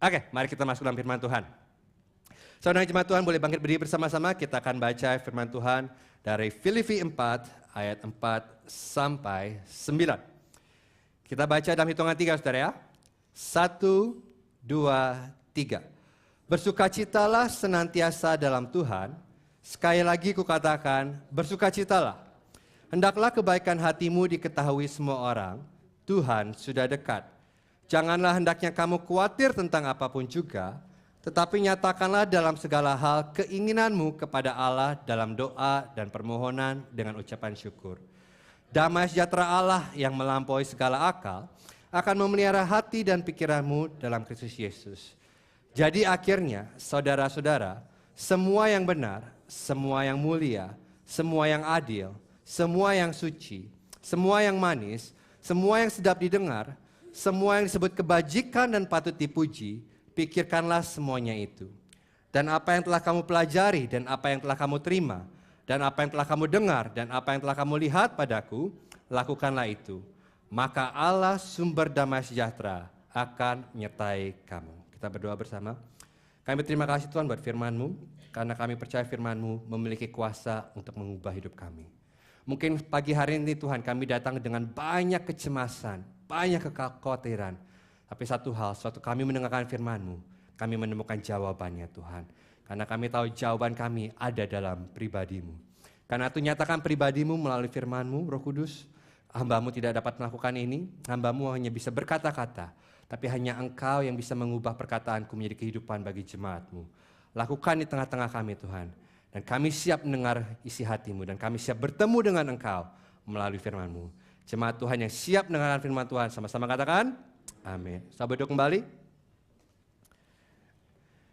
Oke, mari kita masuk dalam firman Tuhan. Saudara jemaat Tuhan boleh bangkit berdiri bersama-sama. Kita akan baca firman Tuhan dari Filipi 4 ayat 4 sampai 9. Kita baca dalam hitungan 3 saudara ya. 1, 2, 3. Bersukacitalah senantiasa dalam Tuhan. Sekali lagi kukatakan, bersukacitalah. Hendaklah kebaikan hatimu diketahui semua orang. Tuhan sudah dekat. Janganlah hendaknya kamu khawatir tentang apapun juga, tetapi nyatakanlah dalam segala hal keinginanmu kepada Allah dalam doa dan permohonan dengan ucapan syukur. Damai sejahtera Allah yang melampaui segala akal akan memelihara hati dan pikiranmu dalam Kristus Yesus. Jadi akhirnya, saudara-saudara, semua yang benar, semua yang mulia, semua yang adil, semua yang suci, semua yang manis, semua yang sedap didengar, semua yang disebut kebajikan dan patut dipuji, pikirkanlah semuanya itu. Dan apa yang telah kamu pelajari, dan apa yang telah kamu terima, dan apa yang telah kamu dengar, dan apa yang telah kamu lihat padaku, lakukanlah itu. Maka Allah sumber damai sejahtera akan menyertai kamu. Kita berdoa bersama. Kami berterima kasih Tuhan buat firman-Mu, karena kami percaya firman-Mu memiliki kuasa untuk mengubah hidup kami. Mungkin pagi hari ini Tuhan kami datang dengan banyak kecemasan, banyak kekhawatiran. Tapi satu hal, suatu kami mendengarkan firman-Mu, kami menemukan jawabannya Tuhan. Karena kami tahu jawaban kami ada dalam pribadi-Mu. Karena itu nyatakan pribadi-Mu melalui firman-Mu, Roh Kudus. Hamba-Mu tidak dapat melakukan ini, hamba-Mu hanya bisa berkata-kata. Tapi hanya Engkau yang bisa mengubah perkataanku menjadi kehidupan bagi jemaat-Mu. Lakukan di tengah-tengah kami Tuhan. Dan kami siap mendengar isi hati-Mu. Dan kami siap bertemu dengan Engkau melalui firman-Mu. Jemaat Tuhan yang siap mendengarkan firman Tuhan, sama-sama katakan, amin. Sahabat duduk kembali.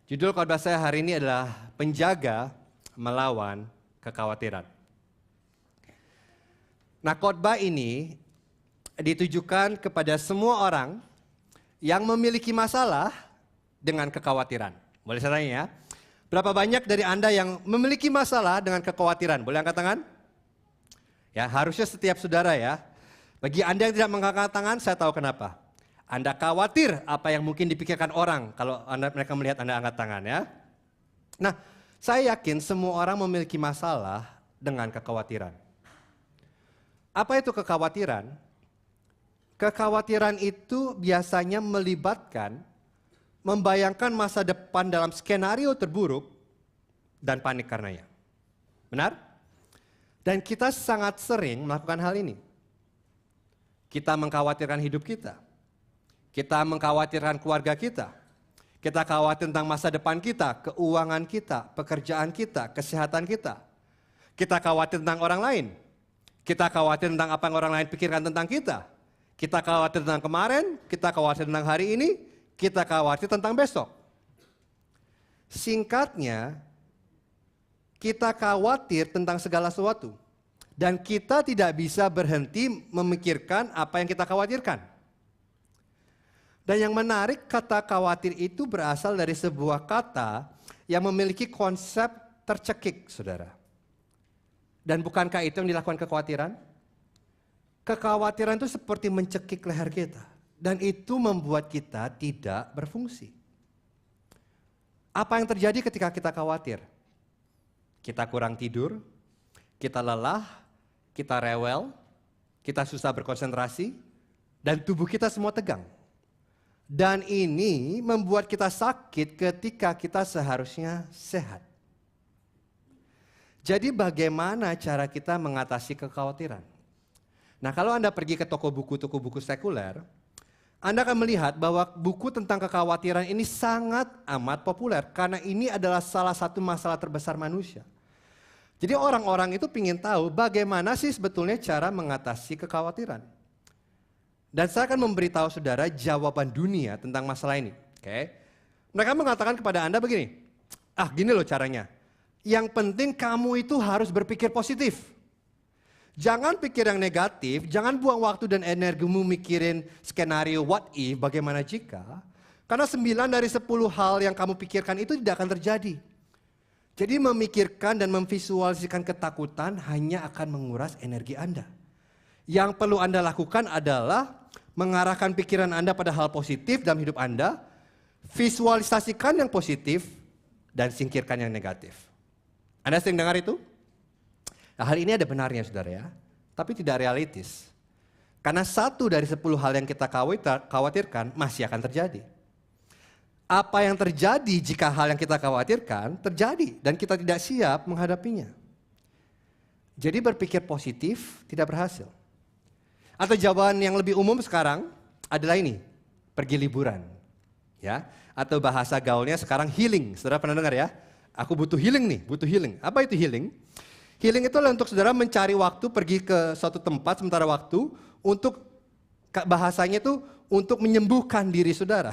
Judul khotbah saya hari ini adalah Penjaga Melawan Kekhawatiran. Nah, khotbah ini ditujukan kepada semua orang yang memiliki masalah dengan kekhawatiran. Boleh saya tanya ya? Berapa banyak dari Anda yang memiliki masalah dengan kekhawatiran? Boleh angkat tangan? Ya, harusnya setiap saudara ya. Bagi Anda yang tidak mengangkat tangan, saya tahu kenapa. Anda khawatir apa yang mungkin dipikirkan orang kalau mereka melihat Anda angkat tangan ya. Nah, saya yakin semua orang memiliki masalah dengan kekhawatiran. Apa itu kekhawatiran? Kekhawatiran itu biasanya melibatkan membayangkan masa depan dalam skenario terburuk dan panik karenanya. Benar? Dan kita sangat sering melakukan hal ini. Kita mengkhawatirkan hidup kita. Kita mengkhawatirkan keluarga kita. Kita khawatir tentang masa depan kita, keuangan kita, pekerjaan kita, kesehatan kita. Kita khawatir tentang orang lain. Kita khawatir tentang apa yang orang lain pikirkan tentang kita. Kita khawatir tentang kemarin, kita khawatir tentang hari ini, kita khawatir tentang besok. Singkatnya, kita khawatir tentang segala sesuatu. Dan kita tidak bisa berhenti memikirkan apa yang kita khawatirkan. Dan yang menarik, kata khawatir itu berasal dari sebuah kata yang memiliki konsep tercekik, saudara. Dan bukankah itu yang dilakukan kekhawatiran? Kekhawatiran itu seperti mencekik leher kita. Dan itu membuat kita tidak berfungsi. Apa yang terjadi ketika kita khawatir? Kita kurang tidur, kita lelah, kita rewel, kita susah berkonsentrasi, dan tubuh kita semua tegang. Dan ini membuat kita sakit ketika kita seharusnya sehat. Jadi bagaimana cara kita mengatasi kekhawatiran? Nah, kalau Anda pergi ke toko buku sekuler, Anda akan melihat bahwa buku tentang kekhawatiran ini sangat amat populer. Karena ini adalah salah satu masalah terbesar manusia. Jadi orang-orang itu ingin tahu bagaimana sih sebetulnya cara mengatasi kekhawatiran. Dan saya akan memberitahu saudara jawaban dunia tentang masalah ini. Oke? Mereka mengatakan kepada Anda begini, gini loh caranya. Yang penting kamu itu harus berpikir positif. Jangan pikir yang negatif, jangan buang waktu dan energimu mikirin skenario what if, bagaimana jika. Karena 9 dari 10 hal yang kamu pikirkan itu tidak akan terjadi. Jadi memikirkan dan memvisualisasikan ketakutan hanya akan menguras energi Anda. Yang perlu Anda lakukan adalah mengarahkan pikiran Anda pada hal positif dalam hidup Anda. Visualisasikan yang positif dan singkirkan yang negatif. Anda sering dengar itu? Nah, hal ini ada benarnya saudara ya, tapi tidak realistis. Karena 1 dari 10 hal yang kita khawatirkan masih akan terjadi. Apa yang terjadi jika hal yang kita khawatirkan terjadi dan kita tidak siap menghadapinya. Jadi berpikir positif tidak berhasil. Atau jawaban yang lebih umum sekarang adalah ini, pergi liburan. Ya, atau bahasa gaulnya sekarang healing. Saudara pernah dengar ya? Aku butuh healing nih, butuh healing. Apa itu healing? Healing itu adalah untuk saudara mencari waktu pergi ke suatu tempat sementara waktu untuk bahasanya itu untuk menyembuhkan diri saudara.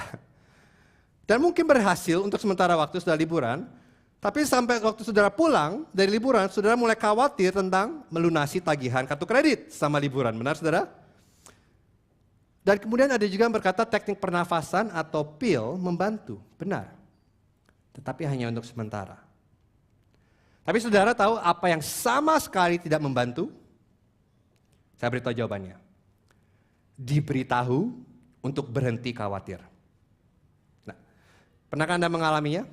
Dan mungkin berhasil untuk sementara waktu saudara liburan, tapi sampai waktu saudara pulang dari liburan, saudara mulai khawatir tentang melunasi tagihan kartu kredit sama liburan. Benar saudara? Dan kemudian ada juga yang berkata teknik pernafasan atau pil membantu. Benar. Tetapi hanya untuk sementara. Tapi saudara tahu apa yang sama sekali tidak membantu? Saya beritahu jawabannya. Diberitahu untuk berhenti khawatir. Nah, pernahkah Anda mengalaminya?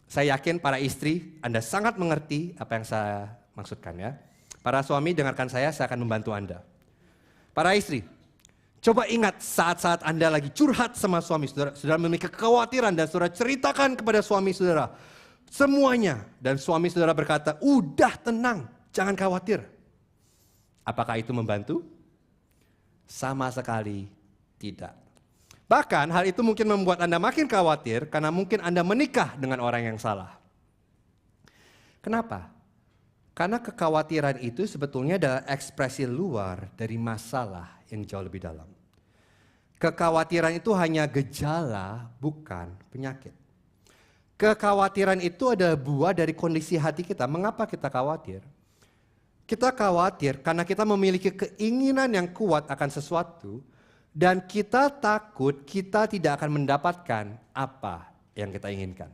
Saya yakin para istri Anda sangat mengerti apa yang saya maksudkan ya. Para suami dengarkan saya akan membantu Anda. Para istri, coba ingat saat-saat Anda lagi curhat sama suami saudara, saudara memiliki kekhawatiran dan saudara ceritakan kepada suami saudara semuanya. Dan suami saudara berkata, udah tenang, jangan khawatir. Apakah itu membantu? Sama sekali tidak. Bahkan hal itu mungkin membuat Anda makin khawatir karena mungkin Anda menikah dengan orang yang salah. Kenapa? Karena kekhawatiran itu sebetulnya adalah ekspresi luar dari masalah yang jauh lebih dalam. Kekhawatiran itu hanya gejala, bukan penyakit. Kekhawatiran itu adalah buah dari kondisi hati kita. Mengapa kita khawatir? Kita khawatir karena kita memiliki keinginan yang kuat akan sesuatu dan kita takut kita tidak akan mendapatkan apa yang kita inginkan.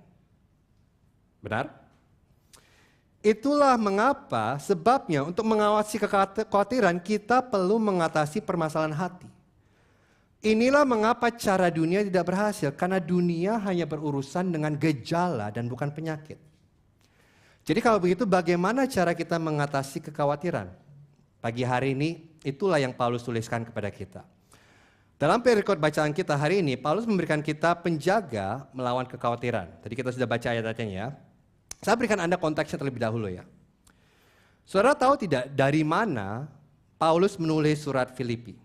Benar? Itulah mengapa sebabnya untuk mengawasi kekhawatiran kita perlu mengatasi permasalahan hati. Inilah mengapa cara dunia tidak berhasil, karena dunia hanya berurusan dengan gejala dan bukan penyakit. Jadi kalau begitu bagaimana cara kita mengatasi kekhawatiran? Pagi hari ini itulah yang Paulus tuliskan kepada kita. Dalam perikop bacaan kita hari ini, Paulus memberikan kita penjaga melawan kekhawatiran. Tadi kita sudah baca ayat-ayatnya ya. Saya berikan Anda konteksnya terlebih dahulu ya. Saudara tahu tidak dari mana Paulus menulis surat Filipi?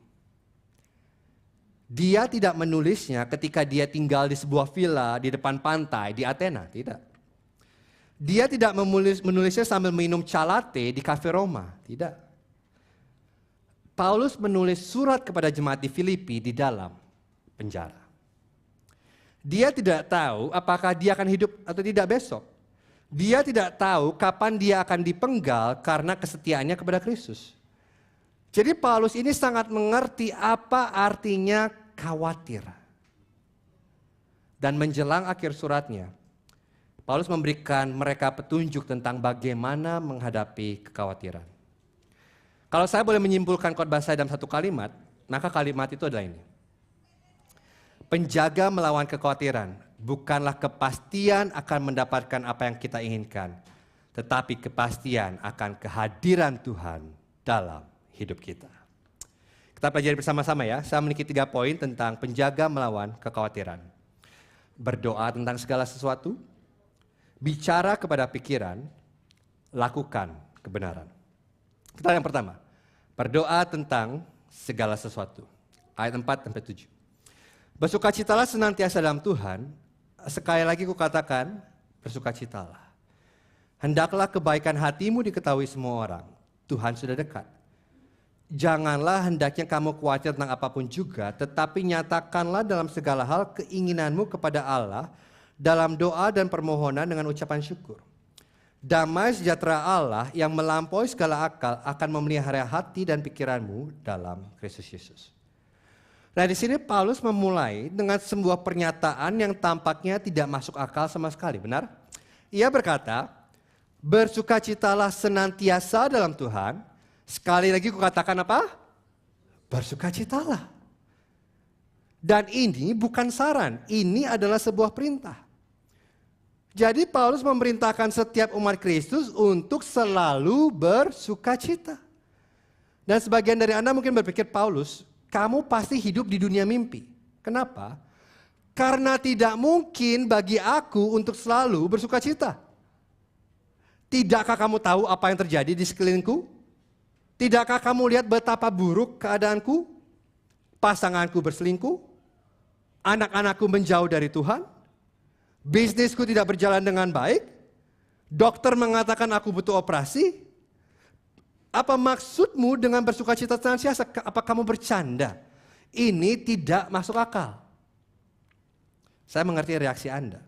Dia tidak menulisnya ketika dia tinggal di sebuah villa di depan pantai di Athena, tidak. Dia tidak menulisnya sambil minum calate di Cafe Roma, tidak. Paulus menulis surat kepada jemaat di Filipi di dalam penjara. Dia tidak tahu apakah dia akan hidup atau tidak besok. Dia tidak tahu kapan dia akan dipenggal karena kesetiaannya kepada Kristus. Jadi Paulus ini sangat mengerti apa artinya khawatir. Dan menjelang akhir suratnya, Paulus memberikan mereka petunjuk tentang bagaimana menghadapi kekhawatiran. Kalau saya boleh menyimpulkan khotbah saya dalam satu kalimat, maka kalimat itu adalah ini. Penjaga melawan kekhawatiran bukanlah kepastian akan mendapatkan apa yang kita inginkan, tetapi kepastian akan kehadiran Tuhan dalam hidup kita. Kita pelajari bersama-sama ya. Saya memiliki 3 poin tentang penjaga melawan kekhawatiran. Berdoa tentang segala sesuatu, bicara kepada pikiran, lakukan kebenaran. Kita yang pertama, berdoa tentang segala sesuatu. Ayat 4-7. Bersukacitalah senantiasa dalam Tuhan, sekali lagi kukatakan, bersukacitalah. Hendaklah kebaikan hatimu diketahui semua orang, Tuhan sudah dekat. Janganlah hendaknya kamu khawatir tentang apapun juga, tetapi nyatakanlah dalam segala hal keinginanmu kepada Allah, dalam doa dan permohonan dengan ucapan syukur. Damai sejahtera Allah yang melampaui segala akal akan memelihara hati dan pikiranmu dalam Kristus Yesus. Nah di sini Paulus memulai dengan sebuah pernyataan yang tampaknya tidak masuk akal sama sekali, benar? Ia berkata, bersukacitalah senantiasa dalam Tuhan. Sekali lagi kukatakan apa? Bersukacitalah. Dan ini bukan saran, ini adalah sebuah perintah. Jadi Paulus memerintahkan setiap umat Kristus untuk selalu bersukacita. Dan sebagian dari Anda mungkin berpikir, Paulus, kamu pasti hidup di dunia mimpi. Kenapa? Karena tidak mungkin bagi aku untuk selalu bersukacita. Tidakkah kamu tahu apa yang terjadi di sekelilingku? Tidakkah kamu lihat betapa buruk keadaanku? Pasanganku berselingkuh? Anak-anakku menjauh dari Tuhan? Bisnisku tidak berjalan dengan baik? Dokter mengatakan aku butuh operasi? Apa maksudmu dengan bersukacita senantiasa? Apa kamu bercanda? Ini tidak masuk akal. Saya mengerti reaksi Anda.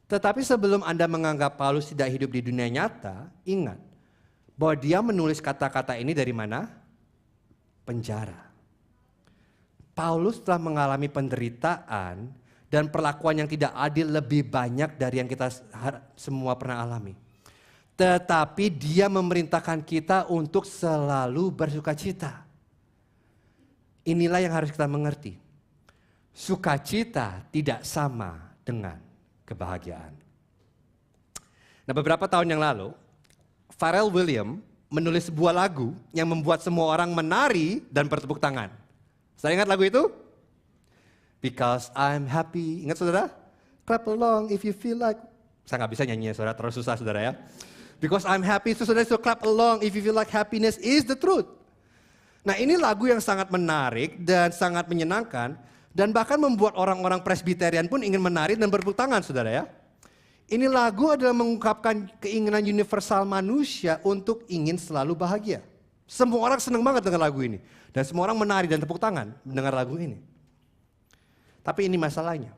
Tetapi sebelum Anda menganggap Paulus tidak hidup di dunia nyata, ingat bahwa dia menulis kata-kata ini dari mana? Penjara. Paulus telah mengalami penderitaan dan perlakuan yang tidak adil lebih banyak dari yang kita semua pernah alami. Tetapi dia memerintahkan kita untuk selalu bersukacita. Inilah yang harus kita mengerti. Sukacita tidak sama dengan kebahagiaan. Nah, beberapa tahun yang lalu, Pharrell Williams menulis sebuah lagu yang membuat semua orang menari dan bertepuk tangan. Saya ingat lagu itu? Because I'm happy. Ingat saudara? Clap along if you feel like. Saya nggak bisa nyanyinya saudara, terlalu susah saudara ya. Because I'm happy, so saudara, so clap along if you feel like happiness is the truth. Nah, ini lagu yang sangat menarik dan sangat menyenangkan. Dan bahkan membuat orang-orang Presbyterian pun ingin menari dan bertepuk tangan, saudara ya. Ini lagu adalah mengungkapkan keinginan universal manusia untuk ingin selalu bahagia. Semua orang senang banget dengan lagu ini. Dan semua orang menari dan tepuk tangan mendengar lagu ini. Tapi ini masalahnya.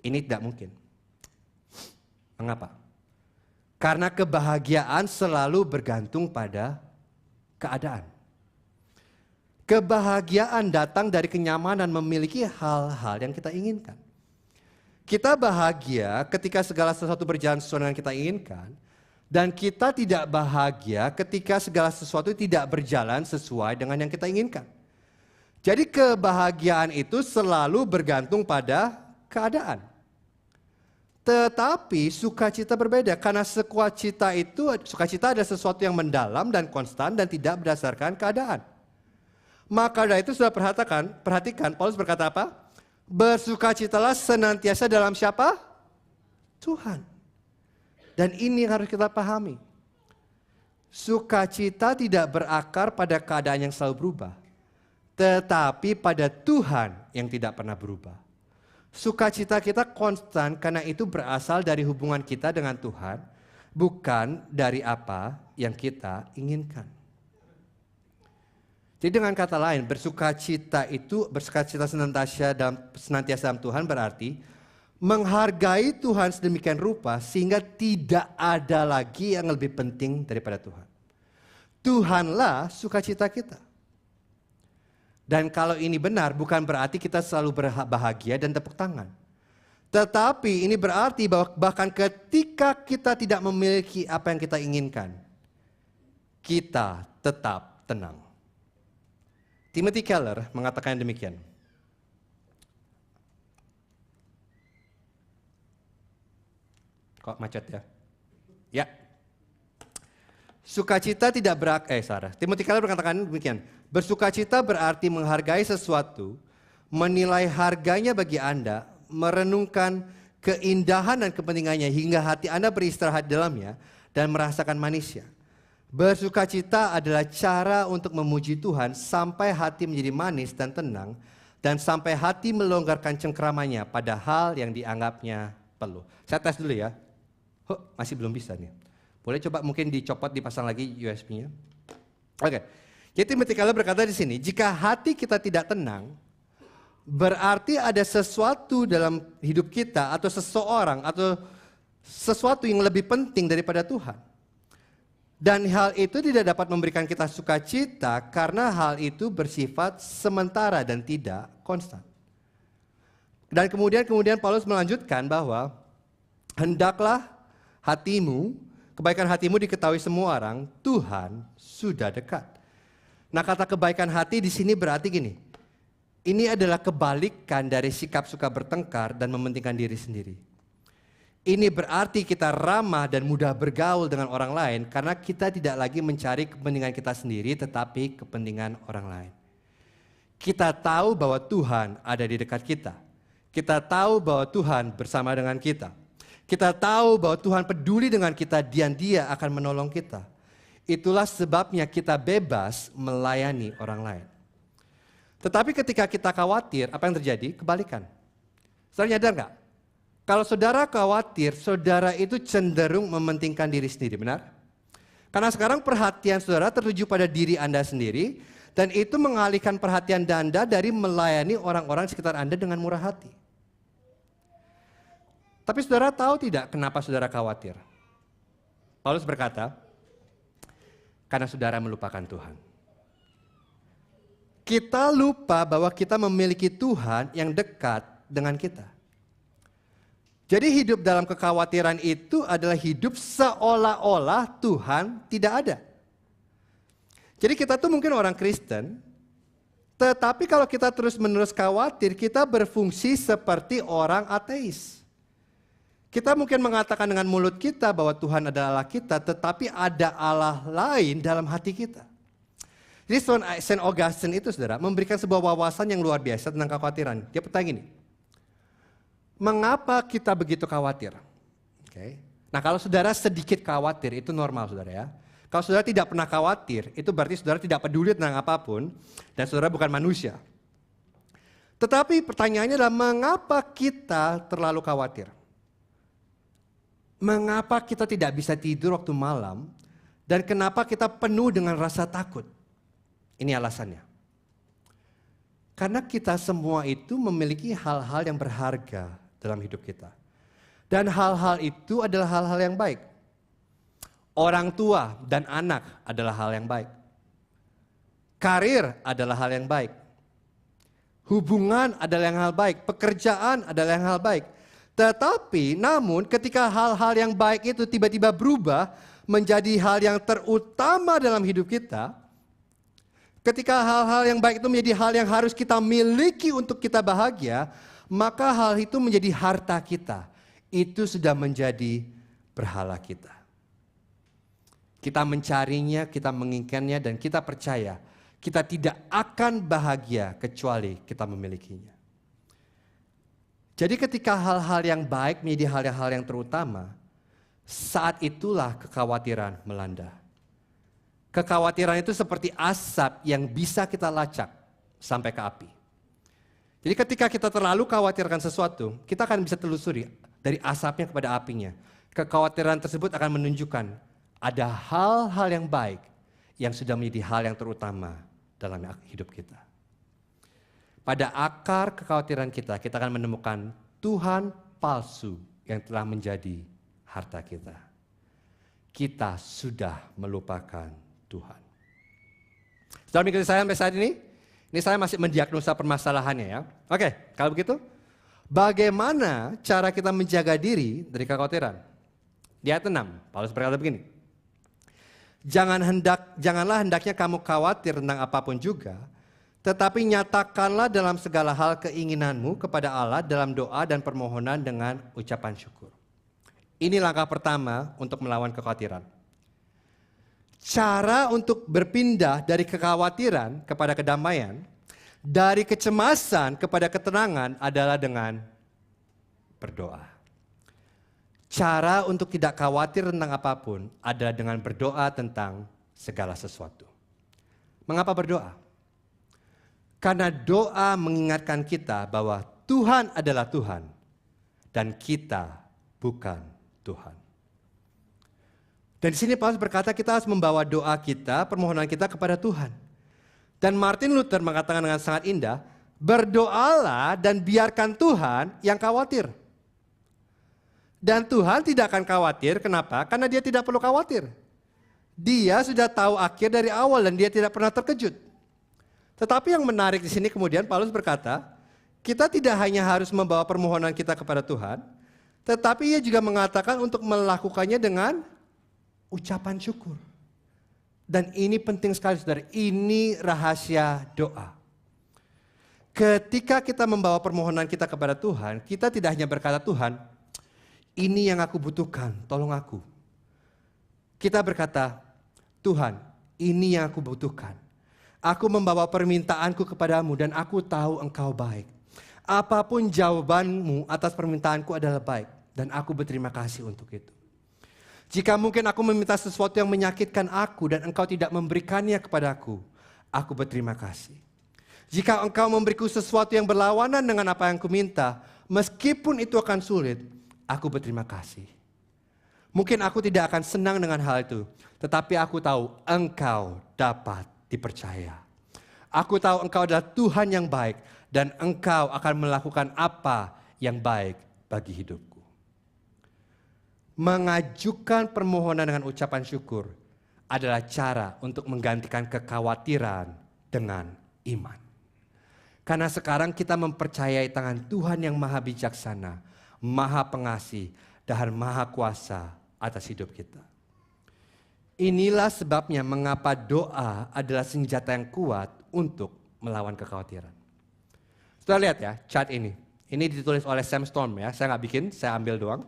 Ini tidak mungkin. Mengapa? Karena kebahagiaan selalu bergantung pada keadaan. Kebahagiaan datang dari kenyamanan memiliki hal-hal yang kita inginkan. Kita bahagia ketika segala sesuatu berjalan sesuai dengan kita inginkan. Dan kita tidak bahagia ketika segala sesuatu tidak berjalan sesuai dengan yang kita inginkan. Jadi kebahagiaan itu selalu bergantung pada keadaan. Tetapi sukacita berbeda karena sukacita adalah sesuatu yang mendalam dan konstan dan tidak berdasarkan keadaan. Maka dari itu sudah perhatikan Paulus berkata apa? Bersukacitalah senantiasa dalam siapa? Tuhan. Dan ini yang harus kita pahami. Sukacita tidak berakar pada keadaan yang selalu berubah. Tetapi pada Tuhan yang tidak pernah berubah. Sukacita kita konstan karena itu berasal dari hubungan kita dengan Tuhan. Bukan dari apa yang kita inginkan. Jadi dengan kata lain, bersukacita senantiasa dalam Tuhan berarti menghargai Tuhan sedemikian rupa sehingga tidak ada lagi yang lebih penting daripada Tuhan. Tuhanlah sukacita kita. Dan kalau ini benar bukan berarti kita selalu berbahagia dan tepuk tangan. Tetapi ini berarti bahwa bahkan ketika kita tidak memiliki apa yang kita inginkan, kita tetap tenang. Timothy Keller mengatakan demikian. Kok macet ya? Ya. Sukacita tidak Timothy Keller berkatakan demikian. Bersukacita berarti menghargai sesuatu, menilai harganya bagi Anda, merenungkan keindahan dan kepentingannya hingga hati Anda beristirahat dalamnya dan merasakan manisnya. Bersukacita adalah cara untuk memuji Tuhan sampai hati menjadi manis dan tenang dan sampai hati melonggarkan cengkeramannya pada hal yang dianggapnya perlu. Saya tes dulu ya. Masih belum bisa nih. Boleh coba mungkin dicopot, dipasang lagi USB-nya. Oke. Jadi Timothy Keller berkata di sini, jika hati kita tidak tenang, berarti ada sesuatu dalam hidup kita atau seseorang atau sesuatu yang lebih penting daripada Tuhan. Dan hal itu tidak dapat memberikan kita sukacita karena hal itu bersifat sementara dan tidak konstan. Dan kemudian Paulus melanjutkan bahwa hendaklah kebaikan hatimu diketahui semua orang, Tuhan sudah dekat. Nah, kata kebaikan hati di sini berarti gini. Ini adalah kebalikan dari sikap suka bertengkar dan mementingkan diri sendiri. Ini berarti kita ramah dan mudah bergaul dengan orang lain karena kita tidak lagi mencari kepentingan kita sendiri tetapi kepentingan orang lain. Kita tahu bahwa Tuhan ada di dekat kita. Kita tahu bahwa Tuhan bersama dengan kita. Kita tahu bahwa Tuhan peduli dengan kita dan Dia akan menolong kita. Itulah sebabnya kita bebas melayani orang lain. Tetapi ketika kita khawatir, apa yang terjadi? Kebalikan. Saudara nyadar nggak? Kalau saudara khawatir, saudara itu cenderung mementingkan diri sendiri, benar? Karena sekarang perhatian saudara tertuju pada diri Anda sendiri, dan itu mengalihkan perhatian Anda dari melayani orang-orang sekitar Anda dengan murah hati. Tapi saudara tahu tidak kenapa saudara khawatir? Paulus berkata, karena saudara melupakan Tuhan. Kita lupa bahwa kita memiliki Tuhan yang dekat dengan kita. Jadi hidup dalam kekhawatiran itu adalah hidup seolah-olah Tuhan tidak ada. Jadi kita tuh mungkin orang Kristen, tetapi kalau kita terus-menerus khawatir, kita berfungsi seperti orang ateis. Kita mungkin mengatakan dengan mulut kita bahwa Tuhan adalah Allah kita, tetapi ada Allah lain dalam hati kita. Jadi Saint Augustine itu saudara memberikan sebuah wawasan yang luar biasa tentang kekhawatiran. Dia bertanya gini, mengapa kita begitu khawatir? Okay. Nah kalau saudara sedikit khawatir itu normal saudara ya. Kalau saudara tidak pernah khawatir itu berarti saudara tidak peduli tentang apapun dan saudara bukan manusia. Tetapi pertanyaannya adalah mengapa kita terlalu khawatir? Mengapa kita tidak bisa tidur waktu malam dan kenapa kita penuh dengan rasa takut? Ini alasannya. Karena kita semua itu memiliki hal-hal yang berharga dalam hidup kita. Dan hal-hal itu adalah hal-hal yang baik. Orang tua dan anak adalah hal yang baik. Karir adalah hal yang baik. Hubungan adalah yang hal baik. Pekerjaan adalah yang hal baik. Tetapi namun ketika hal-hal yang baik itu tiba-tiba berubah menjadi hal yang terutama dalam hidup kita, ketika hal-hal yang baik itu menjadi hal yang harus kita miliki untuk kita bahagia, maka hal itu menjadi harta kita. Itu sudah menjadi berhala kita. Kita mencarinya, kita menginginkannya, dan kita percaya kita tidak akan bahagia kecuali kita memilikinya. Jadi ketika hal-hal yang baik menjadi hal-hal yang terutama, saat itulah kekhawatiran melanda. Kekhawatiran itu seperti asap yang bisa kita lacak sampai ke api. Jadi ketika kita terlalu khawatirkan sesuatu, kita akan bisa telusuri dari asapnya kepada apinya. Kekhawatiran tersebut akan menunjukkan ada hal-hal yang baik yang sudah menjadi hal yang terutama dalam hidup kita. Pada akar kekhawatiran kita akan menemukan Tuhan palsu yang telah menjadi harta kita. Kita sudah melupakan Tuhan. Saudara mengikuti saya sampai saat ini saya masih mendiagnosa permasalahannya ya. Oke, kalau begitu, bagaimana cara kita menjaga diri dari kekhawatiran? Di ayat 6, Paulus berkata begini, janganlah hendaknya kamu khawatir tentang apapun juga, tetapi nyatakanlah dalam segala hal keinginanmu kepada Allah dalam doa dan permohonan dengan ucapan syukur. Ini langkah pertama untuk melawan kekhawatiran. Cara untuk berpindah dari kekhawatiran kepada kedamaian, dari kecemasan kepada ketenangan adalah dengan berdoa. Cara untuk tidak khawatir tentang apapun adalah dengan berdoa tentang segala sesuatu. Mengapa berdoa? Karena doa mengingatkan kita bahwa Tuhan adalah Tuhan dan kita bukan Tuhan. Dan di sini Paulus berkata kita harus membawa doa kita, permohonan kita kepada Tuhan. Dan Martin Luther mengatakan dengan sangat indah, berdoalah dan biarkan Tuhan yang khawatir. Dan Tuhan tidak akan khawatir, kenapa? Karena Dia tidak perlu khawatir. Dia sudah tahu akhir dari awal dan Dia tidak pernah terkejut. Tetapi yang menarik di sini kemudian Paulus berkata, kita tidak hanya harus membawa permohonan kita kepada Tuhan, tetapi ia juga mengatakan untuk melakukannya dengan ucapan syukur. Dan ini penting sekali saudara, ini rahasia doa. Ketika kita membawa permohonan kita kepada Tuhan, kita tidak hanya berkata, Tuhan, ini yang aku butuhkan, tolong aku. Kita berkata, Tuhan, ini yang aku butuhkan. Aku membawa permintaanku kepadamu dan aku tahu engkau baik. Apapun jawabanmu atas permintaanku adalah baik. Dan aku berterima kasih untuk itu. Jika mungkin aku meminta sesuatu yang menyakitkan aku dan engkau tidak memberikannya kepadaku, aku berterima kasih. Jika engkau memberiku sesuatu yang berlawanan dengan apa yang kuminta, meskipun itu akan sulit, aku berterima kasih. Mungkin aku tidak akan senang dengan hal itu, tetapi aku tahu engkau dapat dipercaya. Aku tahu engkau adalah Tuhan yang baik dan engkau akan melakukan apa yang baik bagi hidupku. Mengajukan permohonan dengan ucapan syukur adalah cara untuk menggantikan kekhawatiran dengan iman. Karena sekarang kita mempercayai tangan Tuhan yang maha bijaksana, maha pengasih, dan maha kuasa atas hidup kita. Inilah sebabnya mengapa doa adalah senjata yang kuat untuk melawan kekhawatiran. Sudah lihat ya chart ini. Ini ditulis oleh Sam Storm ya, saya nggak bikin, saya ambil doang.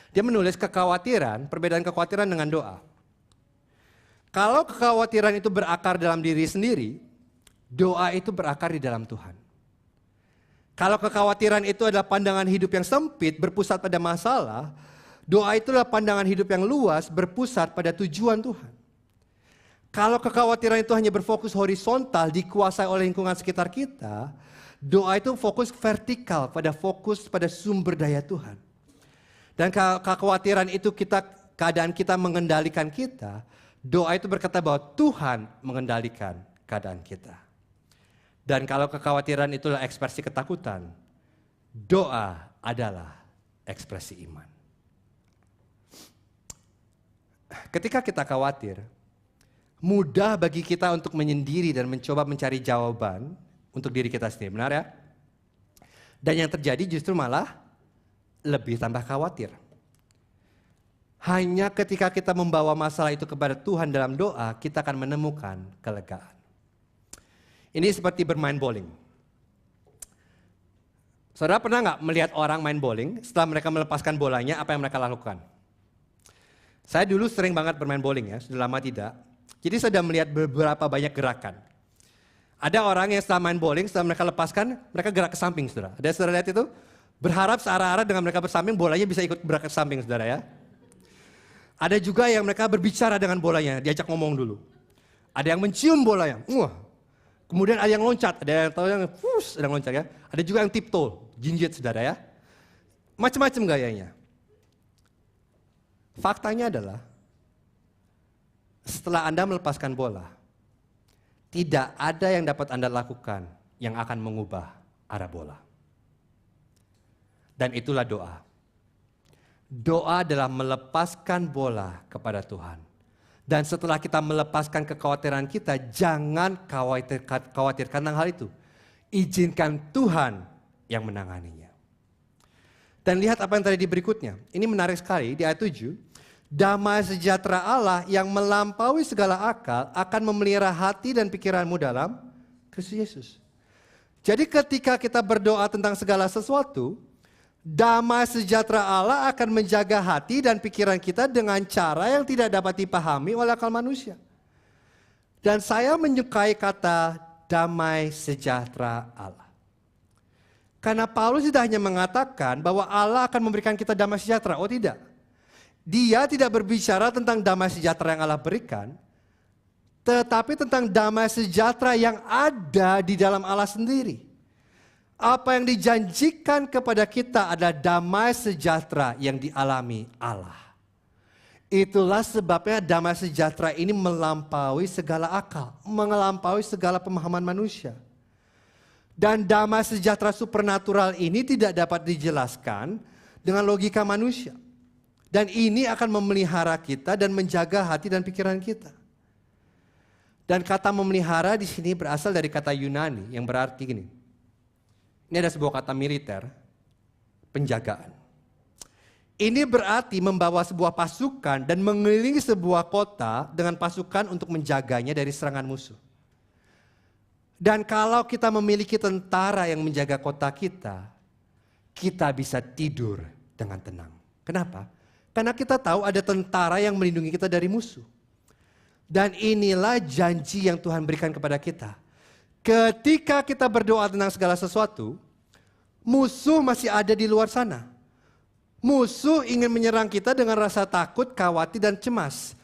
Dia menulis kekhawatiran, perbedaan kekhawatiran dengan doa. Kalau kekhawatiran itu berakar dalam diri sendiri, doa itu berakar di dalam Tuhan. Kalau kekhawatiran itu adalah pandangan hidup yang sempit, berpusat pada masalah, doa itulah pandangan hidup yang luas, berpusat pada tujuan Tuhan. Kalau kekhawatiran itu hanya berfokus horizontal, dikuasai oleh lingkungan sekitar kita, doa itu fokus vertikal, fokus pada sumber daya Tuhan. Dan kekhawatiran itu keadaan kita mengendalikan kita, doa itu berkata bahwa Tuhan mengendalikan keadaan kita. Dan kalau kekhawatiran itulah ekspresi ketakutan, doa adalah ekspresi iman. Ketika kita khawatir, mudah bagi kita untuk menyendiri dan mencoba mencari jawaban untuk diri kita sendiri, benar ya? Dan yang terjadi justru malah lebih tambah khawatir. Hanya ketika kita membawa masalah itu kepada Tuhan dalam doa, kita akan menemukan kelegaan. Ini seperti bermain bowling. Saudara pernah nggak melihat orang main bowling, setelah mereka melepaskan bolanya, apa yang mereka lakukan? Saya dulu sering banget bermain bowling ya, sudah lama tidak. Jadi saya sudah melihat beberapa banyak gerakan. Ada orang yang setelah main bowling, setelah mereka lepaskan, mereka gerak ke samping, saudara. Ada saudara lihat itu? Berharap searah-arah dengan mereka bersamping, bolanya bisa ikut bergerak ke samping, saudara ya. Ada juga yang mereka berbicara dengan bolanya, diajak ngomong dulu. Ada yang mencium bolanya, wah. Kemudian ada yang loncat, ada yang tahu yang ada yang loncat ya. Ada juga yang tiptoe, jinjit saudara ya. Macam-macam gayanya. Faktanya adalah setelah Anda melepaskan bola, tidak ada yang dapat Anda lakukan yang akan mengubah arah bola. Dan itulah doa. Doa adalah melepaskan bola kepada Tuhan. Dan setelah kita melepaskan kekhawatiran kita, jangan khawatir tentang hal itu. Izinkan Tuhan yang menanganinya. Dan lihat apa yang tadi di berikutnya. Ini menarik sekali di ayat 7. Damai sejahtera Allah yang melampaui segala akal akan memelihara hati dan pikiranmu dalam Kristus Yesus. Jadi ketika kita berdoa tentang segala sesuatu, damai sejahtera Allah akan menjaga hati dan pikiran kita dengan cara yang tidak dapat dipahami oleh akal manusia. Dan saya menyukai kata damai sejahtera Allah. Karena Paulus tidak hanya mengatakan bahwa Allah akan memberikan kita damai sejahtera. Oh tidak. Dia tidak berbicara tentang damai sejahtera yang Allah berikan. Tetapi tentang damai sejahtera yang ada di dalam Allah sendiri. Apa yang dijanjikan kepada kita adalah damai sejahtera yang dialami Allah. Itulah sebabnya damai sejahtera ini melampaui segala akal, melampaui segala pemahaman manusia. Dan damai sejahtera supernatural ini tidak dapat dijelaskan dengan logika manusia. Dan ini akan memelihara kita dan menjaga hati dan pikiran kita. Dan kata memelihara di sini berasal dari kata Yunani yang berarti gini. Ini ada sebuah kata militer, penjagaan. Ini berarti membawa sebuah pasukan dan mengelilingi sebuah kota dengan pasukan untuk menjaganya dari serangan musuh. Dan kalau kita memiliki tentara yang menjaga kota kita, kita bisa tidur dengan tenang. Kenapa? Karena kita tahu ada tentara yang melindungi kita dari musuh. Dan inilah janji yang Tuhan berikan kepada kita. Ketika kita berdoa tentang segala sesuatu, musuh masih ada di luar sana. Musuh ingin menyerang kita dengan rasa takut, khawatir, dan cemas.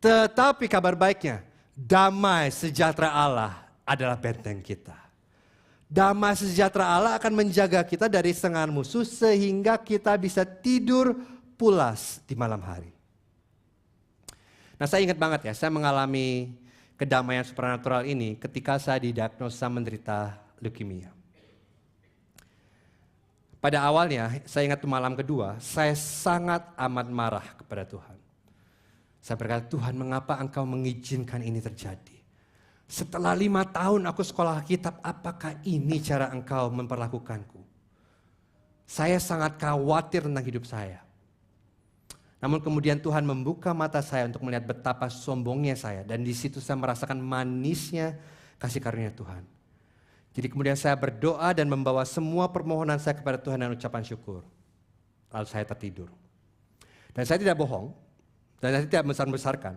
Tetapi kabar baiknya, damai sejahtera Allah adalah benteng kita. Damai sejahtera Allah akan menjaga kita dari serangan musuh sehingga kita bisa tidur pulas di malam hari. Nah, saya ingat banget ya, saya mengalami kedamaian supernatural ini ketika saya didiagnosa menderita leukemia. Pada awalnya, saya ingat malam kedua, saya sangat amat marah kepada Tuhan. Saya berkata, Tuhan, mengapa Engkau mengizinkan ini terjadi? Setelah 5 tahun aku sekolah kitab, apakah ini cara Engkau memperlakukanku? Saya sangat khawatir tentang hidup saya. Namun kemudian Tuhan membuka mata saya untuk melihat betapa sombongnya saya. Dan di situ saya merasakan manisnya kasih karunia Tuhan. Jadi kemudian saya berdoa dan membawa semua permohonan saya kepada Tuhan dan ucapan syukur. Lalu saya tertidur. Dan saya tidak bohong, dan saya tidak membesar-besarkan.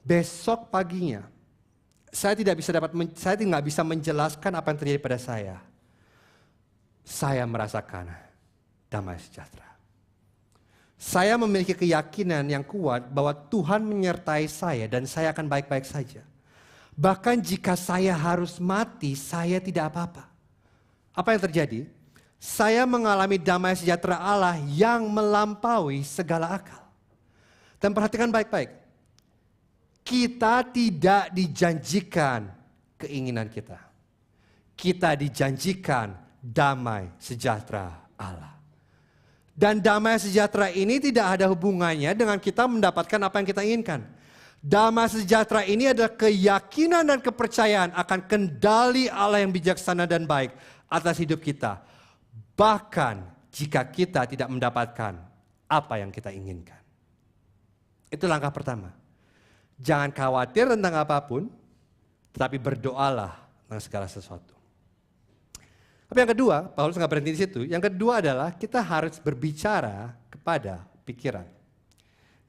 Besok paginya, saya tidak bisa menjelaskan apa yang terjadi pada saya. Saya merasakan damai sejahtera. Saya memiliki keyakinan yang kuat bahwa Tuhan menyertai saya dan saya akan baik-baik saja. Bahkan jika saya harus mati, saya tidak apa-apa. Apa yang terjadi? Saya mengalami damai sejahtera Allah yang melampaui segala akal. Dan perhatikan baik-baik. Kita tidak dijanjikan keinginan kita. Kita dijanjikan damai sejahtera Allah. Dan damai sejahtera ini tidak ada hubungannya dengan kita mendapatkan apa yang kita inginkan. Damai sejahtera ini adalah keyakinan dan kepercayaan akan kendali Allah yang bijaksana dan baik atas hidup kita. Bahkan jika kita tidak mendapatkan apa yang kita inginkan. Itu langkah pertama. Jangan khawatir tentang apapun, tetapi berdoalah tentang segala sesuatu. Tapi yang kedua, Paulus nggak berhenti di situ. Yang kedua adalah kita harus berbicara kepada pikiran.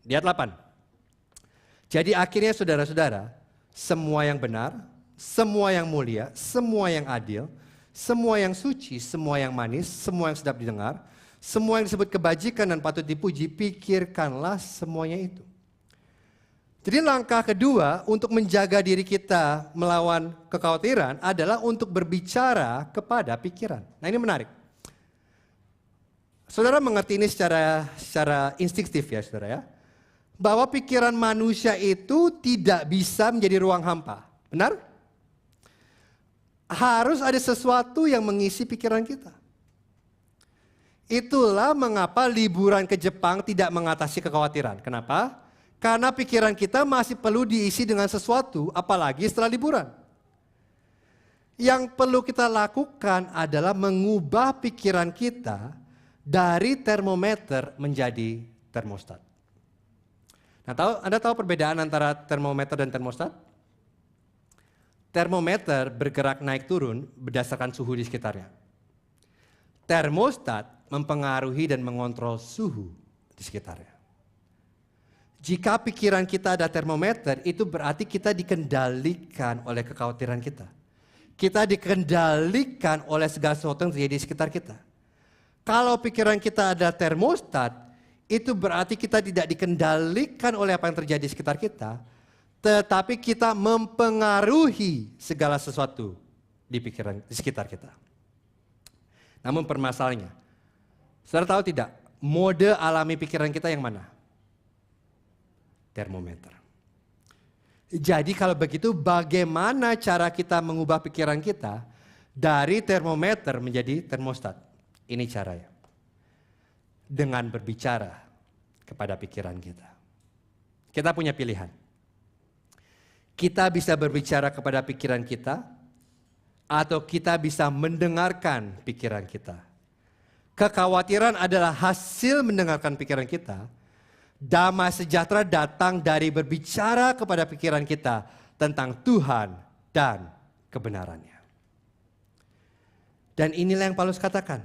Di ayat 8. Jadi akhirnya saudara-saudara, semua yang benar, semua yang mulia, semua yang adil, semua yang suci, semua yang manis, semua yang sedap didengar, semua yang disebut kebajikan dan patut dipuji, pikirkanlah semuanya itu. Jadi langkah kedua untuk menjaga diri kita melawan kekhawatiran adalah untuk berbicara kepada pikiran. Nah, ini menarik. Saudara mengerti ini secara instinktif ya saudara ya. Bahwa pikiran manusia itu tidak bisa menjadi ruang hampa. Benar? Harus ada sesuatu yang mengisi pikiran kita. Itulah mengapa liburan ke Jepang tidak mengatasi kekhawatiran. Kenapa? Karena pikiran kita masih perlu diisi dengan sesuatu, apalagi setelah liburan. Yang perlu kita lakukan adalah mengubah pikiran kita dari termometer menjadi termostat. Nah, Anda tahu perbedaan antara termometer dan termostat? Termometer bergerak naik turun berdasarkan suhu di sekitarnya. Termostat mempengaruhi dan mengontrol suhu di sekitarnya. Jika pikiran kita ada termometer, itu berarti kita dikendalikan oleh kekhawatiran kita. Kita dikendalikan oleh segala sesuatu yang terjadi di sekitar kita. Kalau pikiran kita ada termostat, itu berarti kita tidak dikendalikan oleh apa yang terjadi di sekitar kita, tetapi kita mempengaruhi segala sesuatu di sekitar kita. Namun permasalahannya, saudara tahu tidak, mode alami pikiran kita yang mana? Termometer. Jadi kalau begitu bagaimana cara kita mengubah pikiran kita dari termometer menjadi termostat? Ini caranya. Dengan berbicara kepada pikiran kita. Kita punya pilihan. Kita bisa berbicara kepada pikiran kita, atau kita bisa mendengarkan pikiran kita. Kekhawatiran adalah hasil mendengarkan pikiran kita. Damai sejahtera datang dari berbicara kepada pikiran kita tentang Tuhan dan kebenarannya. Dan inilah yang Paulus katakan.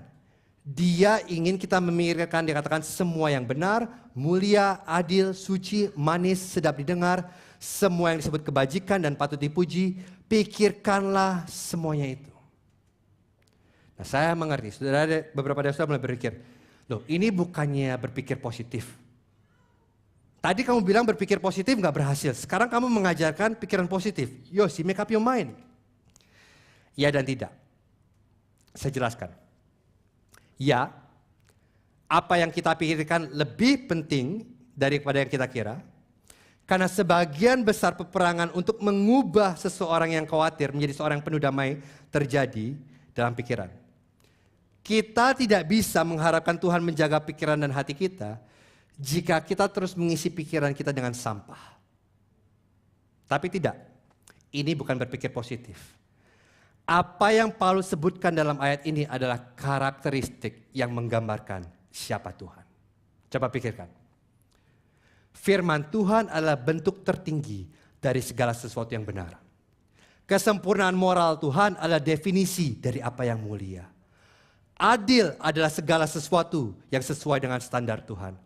Dia ingin kita memikirkan, dia katakan semua yang benar, mulia, adil, suci, manis, sedap didengar, semua yang disebut kebajikan dan patut dipuji, pikirkanlah semuanya itu. Nah, saya mengerti, beberapa dari saudara mulai berpikir, loh ini bukannya berpikir positif. Tadi kamu bilang berpikir positif gak berhasil, sekarang kamu mengajarkan pikiran positif. Yosi, make up your mind. Ya dan tidak. Saya jelaskan. Ya, apa yang kita pikirkan lebih penting daripada yang kita kira. Karena sebagian besar peperangan untuk mengubah seseorang yang khawatir menjadi seorang yang penuh damai terjadi dalam pikiran. Kita tidak bisa mengharapkan Tuhan menjaga pikiran dan hati kita jika kita terus mengisi pikiran kita dengan sampah. Tapi tidak, ini bukan berpikir positif. Apa yang Paulus sebutkan dalam ayat ini adalah karakteristik yang menggambarkan siapa Tuhan. Coba pikirkan. Firman Tuhan adalah bentuk tertinggi dari segala sesuatu yang benar. Kesempurnaan moral Tuhan adalah definisi dari apa yang mulia. Adil adalah segala sesuatu yang sesuai dengan standar Tuhan.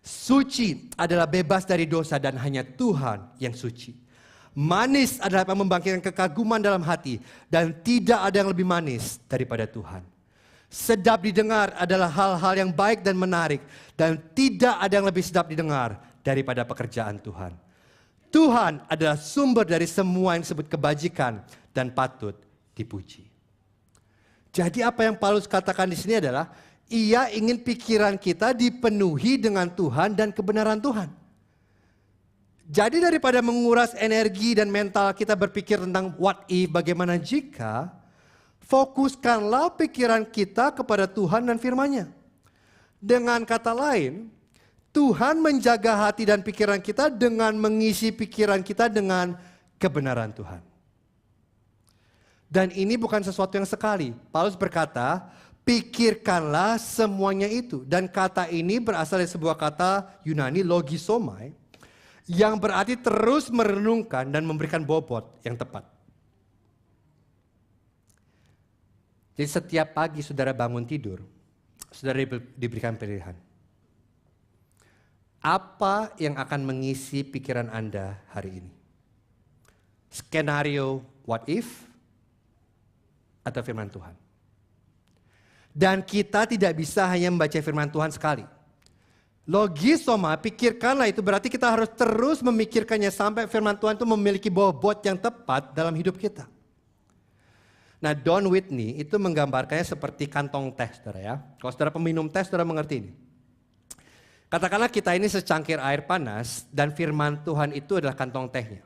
Suci adalah bebas dari dosa dan hanya Tuhan yang suci. Manis adalah yang membangkitkan kekaguman dalam hati dan tidak ada yang lebih manis daripada Tuhan. Sedap didengar adalah hal-hal yang baik dan menarik dan tidak ada yang lebih sedap didengar daripada pekerjaan Tuhan. Tuhan adalah sumber dari semua yang disebut kebajikan dan patut dipuji. Jadi apa yang Paulus katakan di sini adalah ia ingin pikiran kita dipenuhi dengan Tuhan dan kebenaran Tuhan. Jadi daripada menguras energi dan mental kita berpikir tentang what if, bagaimana jika, fokuskanlah pikiran kita kepada Tuhan dan firman-Nya. Dengan kata lain, Tuhan menjaga hati dan pikiran kita dengan mengisi pikiran kita dengan kebenaran Tuhan. Dan ini bukan sesuatu yang sekali. Paulus berkata, pikirkanlah semuanya itu. Dan kata ini berasal dari sebuah kata Yunani, logisomai, yang berarti terus merenungkan dan memberikan bobot yang tepat. Jadi setiap pagi saudara bangun tidur, saudara diberikan pilihan. Apa yang akan mengisi pikiran Anda hari ini? Skenario what if atau firman Tuhan? Dan kita tidak bisa hanya membaca firman Tuhan sekali. Logisoma, pikirkanlah itu berarti kita harus terus memikirkannya sampai firman Tuhan itu memiliki bobot yang tepat dalam hidup kita. Nah, Don Whitney itu menggambarkannya seperti kantong teh, saudara ya. Kalau saudara peminum teh, saudara mengerti ini. Katakanlah kita ini secangkir air panas dan firman Tuhan itu adalah kantong tehnya.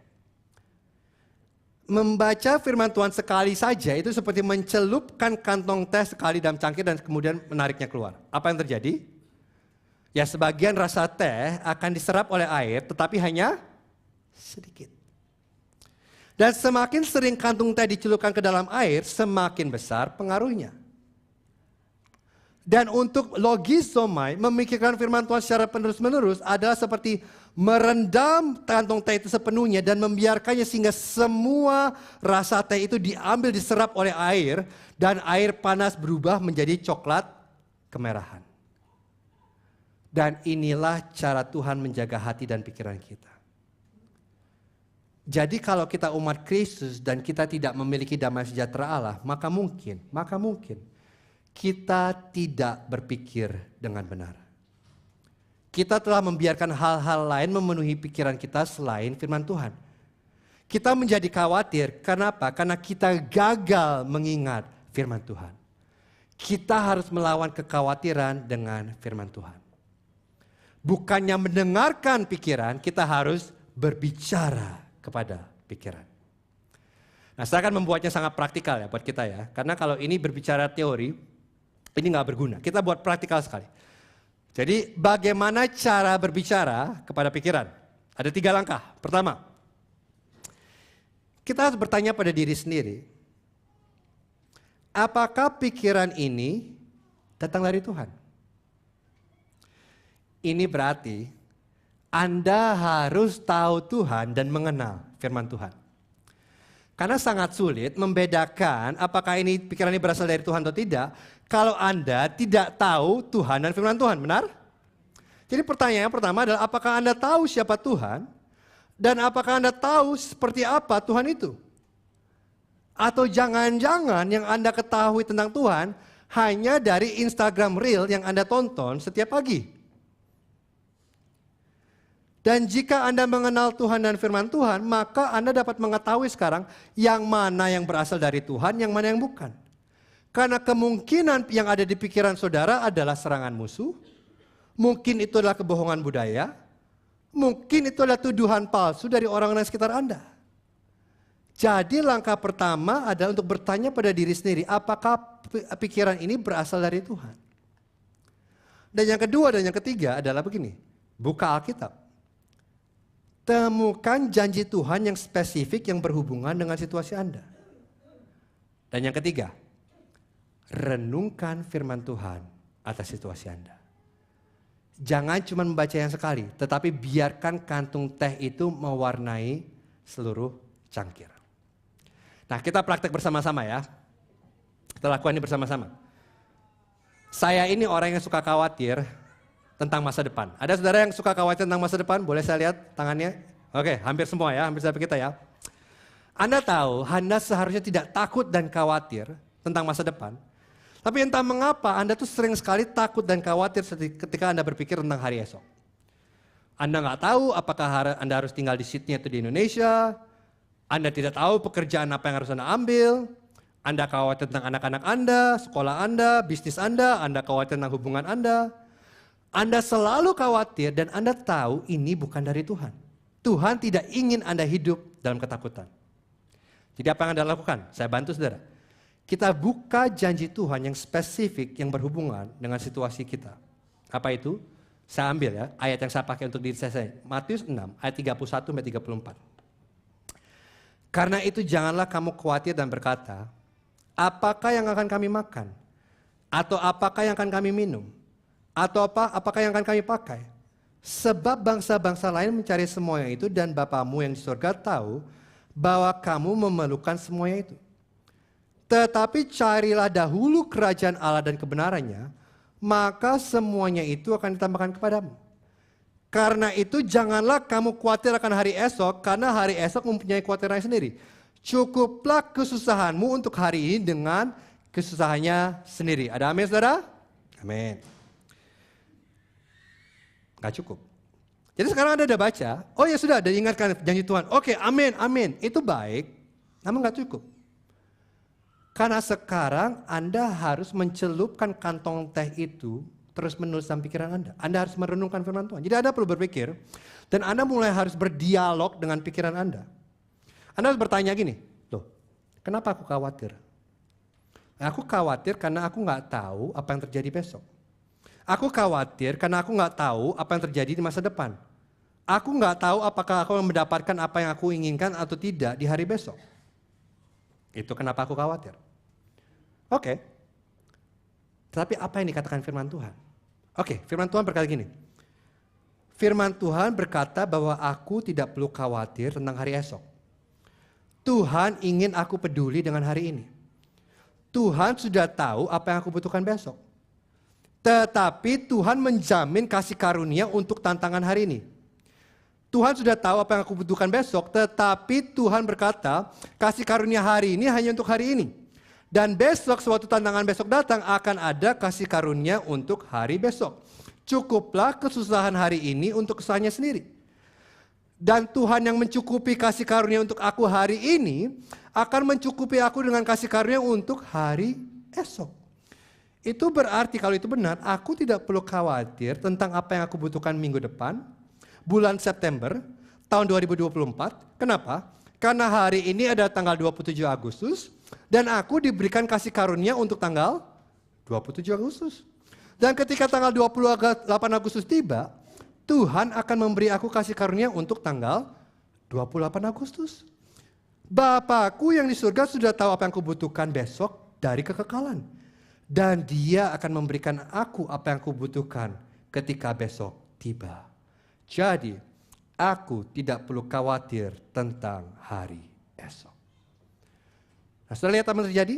Membaca firman Tuhan sekali saja itu seperti mencelupkan kantong teh sekali dalam cangkir dan kemudian menariknya keluar. Apa yang terjadi? Ya sebagian rasa teh akan diserap oleh air tetapi hanya sedikit. Dan semakin sering kantung teh dicelupkan ke dalam air, semakin besar pengaruhnya. Dan untuk logisomai, memikirkan firman Tuhan secara penerus-menerus adalah seperti merendam kantong teh itu sepenuhnya dan membiarkannya sehingga semua rasa teh itu diambil, diserap oleh air dan air panas berubah menjadi coklat kemerahan. Dan inilah cara Tuhan menjaga hati dan pikiran kita. Jadi kalau kita umat Kristus dan kita tidak memiliki damai sejahtera Allah, maka mungkin kita tidak berpikir dengan benar. Kita telah membiarkan hal-hal lain memenuhi pikiran kita selain firman Tuhan. Kita menjadi khawatir, kenapa? Karena kita gagal mengingat firman Tuhan. Kita harus melawan kekhawatiran dengan firman Tuhan. Bukannya mendengarkan pikiran, kita harus berbicara kepada pikiran. Nah, saya akan membuatnya sangat praktikal ya buat kita ya. Karena kalau ini berbicara teori, ini nggak berguna. Kita buat praktikal sekali. Jadi bagaimana cara berbicara kepada pikiran? Ada 3 langkah. Pertama, kita harus bertanya pada diri sendiri. Apakah pikiran ini datang dari Tuhan? Ini berarti Anda harus tahu Tuhan dan mengenal firman Tuhan. Karena sangat sulit membedakan apakah ini pikiran ini berasal dari Tuhan atau tidak kalau Anda tidak tahu Tuhan dan firman Tuhan, benar? Jadi pertanyaan pertama adalah apakah Anda tahu siapa Tuhan dan apakah Anda tahu seperti apa Tuhan itu? Atau jangan-jangan yang Anda ketahui tentang Tuhan hanya dari Instagram Reel yang Anda tonton setiap pagi. Dan jika Anda mengenal Tuhan dan firman Tuhan, maka Anda dapat mengetahui sekarang yang mana yang berasal dari Tuhan, yang mana yang bukan. Karena kemungkinan yang ada di pikiran saudara adalah serangan musuh, mungkin itu adalah kebohongan budaya, mungkin itu adalah tuduhan palsu dari orang-orang sekitar Anda. Jadi langkah pertama adalah untuk bertanya pada diri sendiri, apakah pikiran ini berasal dari Tuhan? Dan yang kedua dan yang ketiga adalah begini, buka Alkitab. Temukan janji Tuhan yang spesifik yang berhubungan dengan situasi Anda. Dan yang ketiga, renungkan firman Tuhan atas situasi Anda. Jangan cuma membaca yang sekali, tetapi biarkan kantung teh itu mewarnai seluruh cangkir. Nah, kita praktek bersama-sama ya. Kita lakukan ini bersama-sama. Saya ini orang yang suka khawatir tentang masa depan. Ada saudara yang suka khawatir tentang masa depan? Boleh saya lihat tangannya? Oke, hampir semua ya, hampir sampai kita ya. Anda tahu, Anda seharusnya tidak takut dan khawatir tentang masa depan. Tapi entah mengapa Anda tuh sering sekali takut dan khawatir ketika Anda berpikir tentang hari esok. Anda nggak tahu apakah Anda harus tinggal di Sydney atau di Indonesia. Anda tidak tahu pekerjaan apa yang harus Anda ambil. Anda khawatir tentang anak-anak Anda, sekolah Anda, bisnis Anda khawatir tentang hubungan Anda. Anda selalu khawatir dan Anda tahu ini bukan dari Tuhan. Tuhan tidak ingin Anda hidup dalam ketakutan. Jadi apa yang Anda lakukan? Saya bantu saudara. Kita buka janji Tuhan yang spesifik yang berhubungan dengan situasi kita. Apa itu? Saya ambil ya, ayat yang saya pakai untuk diri saya. Matius 6, ayat 31-34. Karena itu janganlah kamu khawatir dan berkata, apakah yang akan kami makan? Atau apakah yang akan kami minum? Atau apakah yang akan kami pakai? Sebab bangsa-bangsa lain mencari semuanya itu dan Bapamu yang di surga tahu bahwa kamu memerlukan semuanya itu. Tetapi carilah dahulu kerajaan Allah dan kebenarannya, maka semuanya itu akan ditambahkan kepadamu. Karena itu janganlah kamu khawatir akan hari esok, karena hari esok mempunyai kekhawatirannya sendiri. Cukuplah kesusahanmu untuk hari ini dengan kesusahannya sendiri. Ada amin saudara? Amin. Gak cukup. Jadi sekarang Anda udah baca, oh ya sudah, dan ingatkan janji Tuhan. Oke, amin, amin. Itu baik, namun gak cukup. Karena sekarang Anda harus mencelupkan kantong teh itu terus menerus dalam pikiran Anda. Anda harus merenungkan firman Tuhan. Jadi Anda perlu berpikir, dan Anda mulai harus berdialog dengan pikiran Anda. Anda harus bertanya gini, loh, kenapa aku khawatir? Aku khawatir karena aku gak tahu apa yang terjadi besok. Aku khawatir karena aku nggak tahu apa yang terjadi di masa depan. Aku nggak tahu apakah aku mendapatkan apa yang aku inginkan atau tidak di hari besok. Itu kenapa aku khawatir. Oke. Tapi apa yang dikatakan firman Tuhan? Oke, firman Tuhan berkata gini. Firman Tuhan berkata bahwa aku tidak perlu khawatir tentang hari esok. Tuhan ingin aku peduli dengan hari ini. Tuhan sudah tahu apa yang aku butuhkan besok. Tetapi Tuhan menjamin kasih karunia untuk tantangan hari ini. Tuhan sudah tahu apa yang aku butuhkan besok, tetapi Tuhan berkata, kasih karunia hari ini hanya untuk hari ini. Dan besok, suatu tantangan besok datang, akan ada kasih karunia untuk hari besok. Cukuplah kesusahan hari ini untuk kesusahannya sendiri. Dan Tuhan yang mencukupi kasih karunia untuk aku hari ini, akan mencukupi aku dengan kasih karunia untuk hari esok. Itu berarti kalau itu benar, aku tidak perlu khawatir tentang apa yang aku butuhkan minggu depan, bulan September, tahun 2024. Kenapa? Karena hari ini ada tanggal 27 Agustus, dan aku diberikan kasih karunia untuk tanggal 27 Agustus. Dan ketika tanggal 28 Agustus tiba, Tuhan akan memberi aku kasih karunia untuk tanggal 28 Agustus. Bapakku yang di surga sudah tahu apa yang aku butuhkan besok dari kekekalan. Dan dia akan memberikan aku apa yang kubutuhkan ketika besok tiba. Jadi, aku tidak perlu khawatir tentang hari esok. Nah, saudara lihat apa yang terjadi?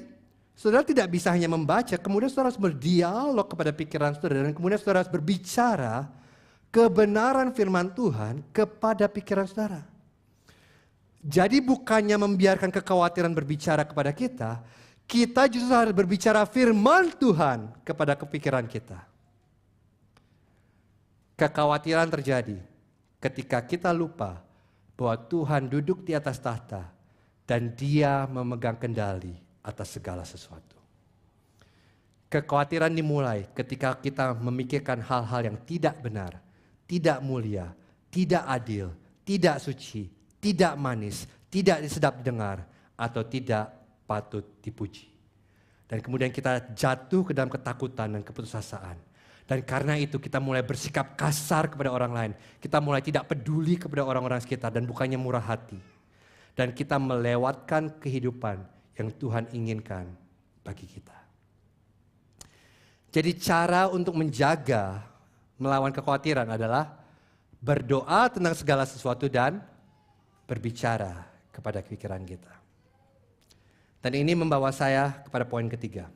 Saudara tidak bisa hanya membaca, kemudian saudara harus berdialog kepada pikiran saudara, dan kemudian saudara harus berbicara kebenaran firman Tuhan kepada pikiran saudara. Jadi bukannya membiarkan kekhawatiran berbicara kepada kita, kita justru harus berbicara firman Tuhan kepada kepikiran kita. Kekhawatiran terjadi ketika kita lupa bahwa Tuhan duduk di atas tahta dan Dia memegang kendali atas segala sesuatu. Kekhawatiran dimulai ketika kita memikirkan hal-hal yang tidak benar, tidak mulia, tidak adil, tidak suci, tidak manis, tidak sedap didengar, atau tidak patut dipuji. Dan kemudian kita jatuh ke dalam ketakutan dan keputusasaan. Dan karena itu kita mulai bersikap kasar kepada orang lain. Kita mulai tidak peduli kepada orang-orang sekitar dan bukannya murah hati. Dan kita melewatkan kehidupan yang Tuhan inginkan bagi kita. Jadi cara untuk menjaga melawan kekhawatiran adalah berdoa tentang segala sesuatu dan berbicara kepada pikiran kita. Dan ini membawa saya kepada poin ketiga.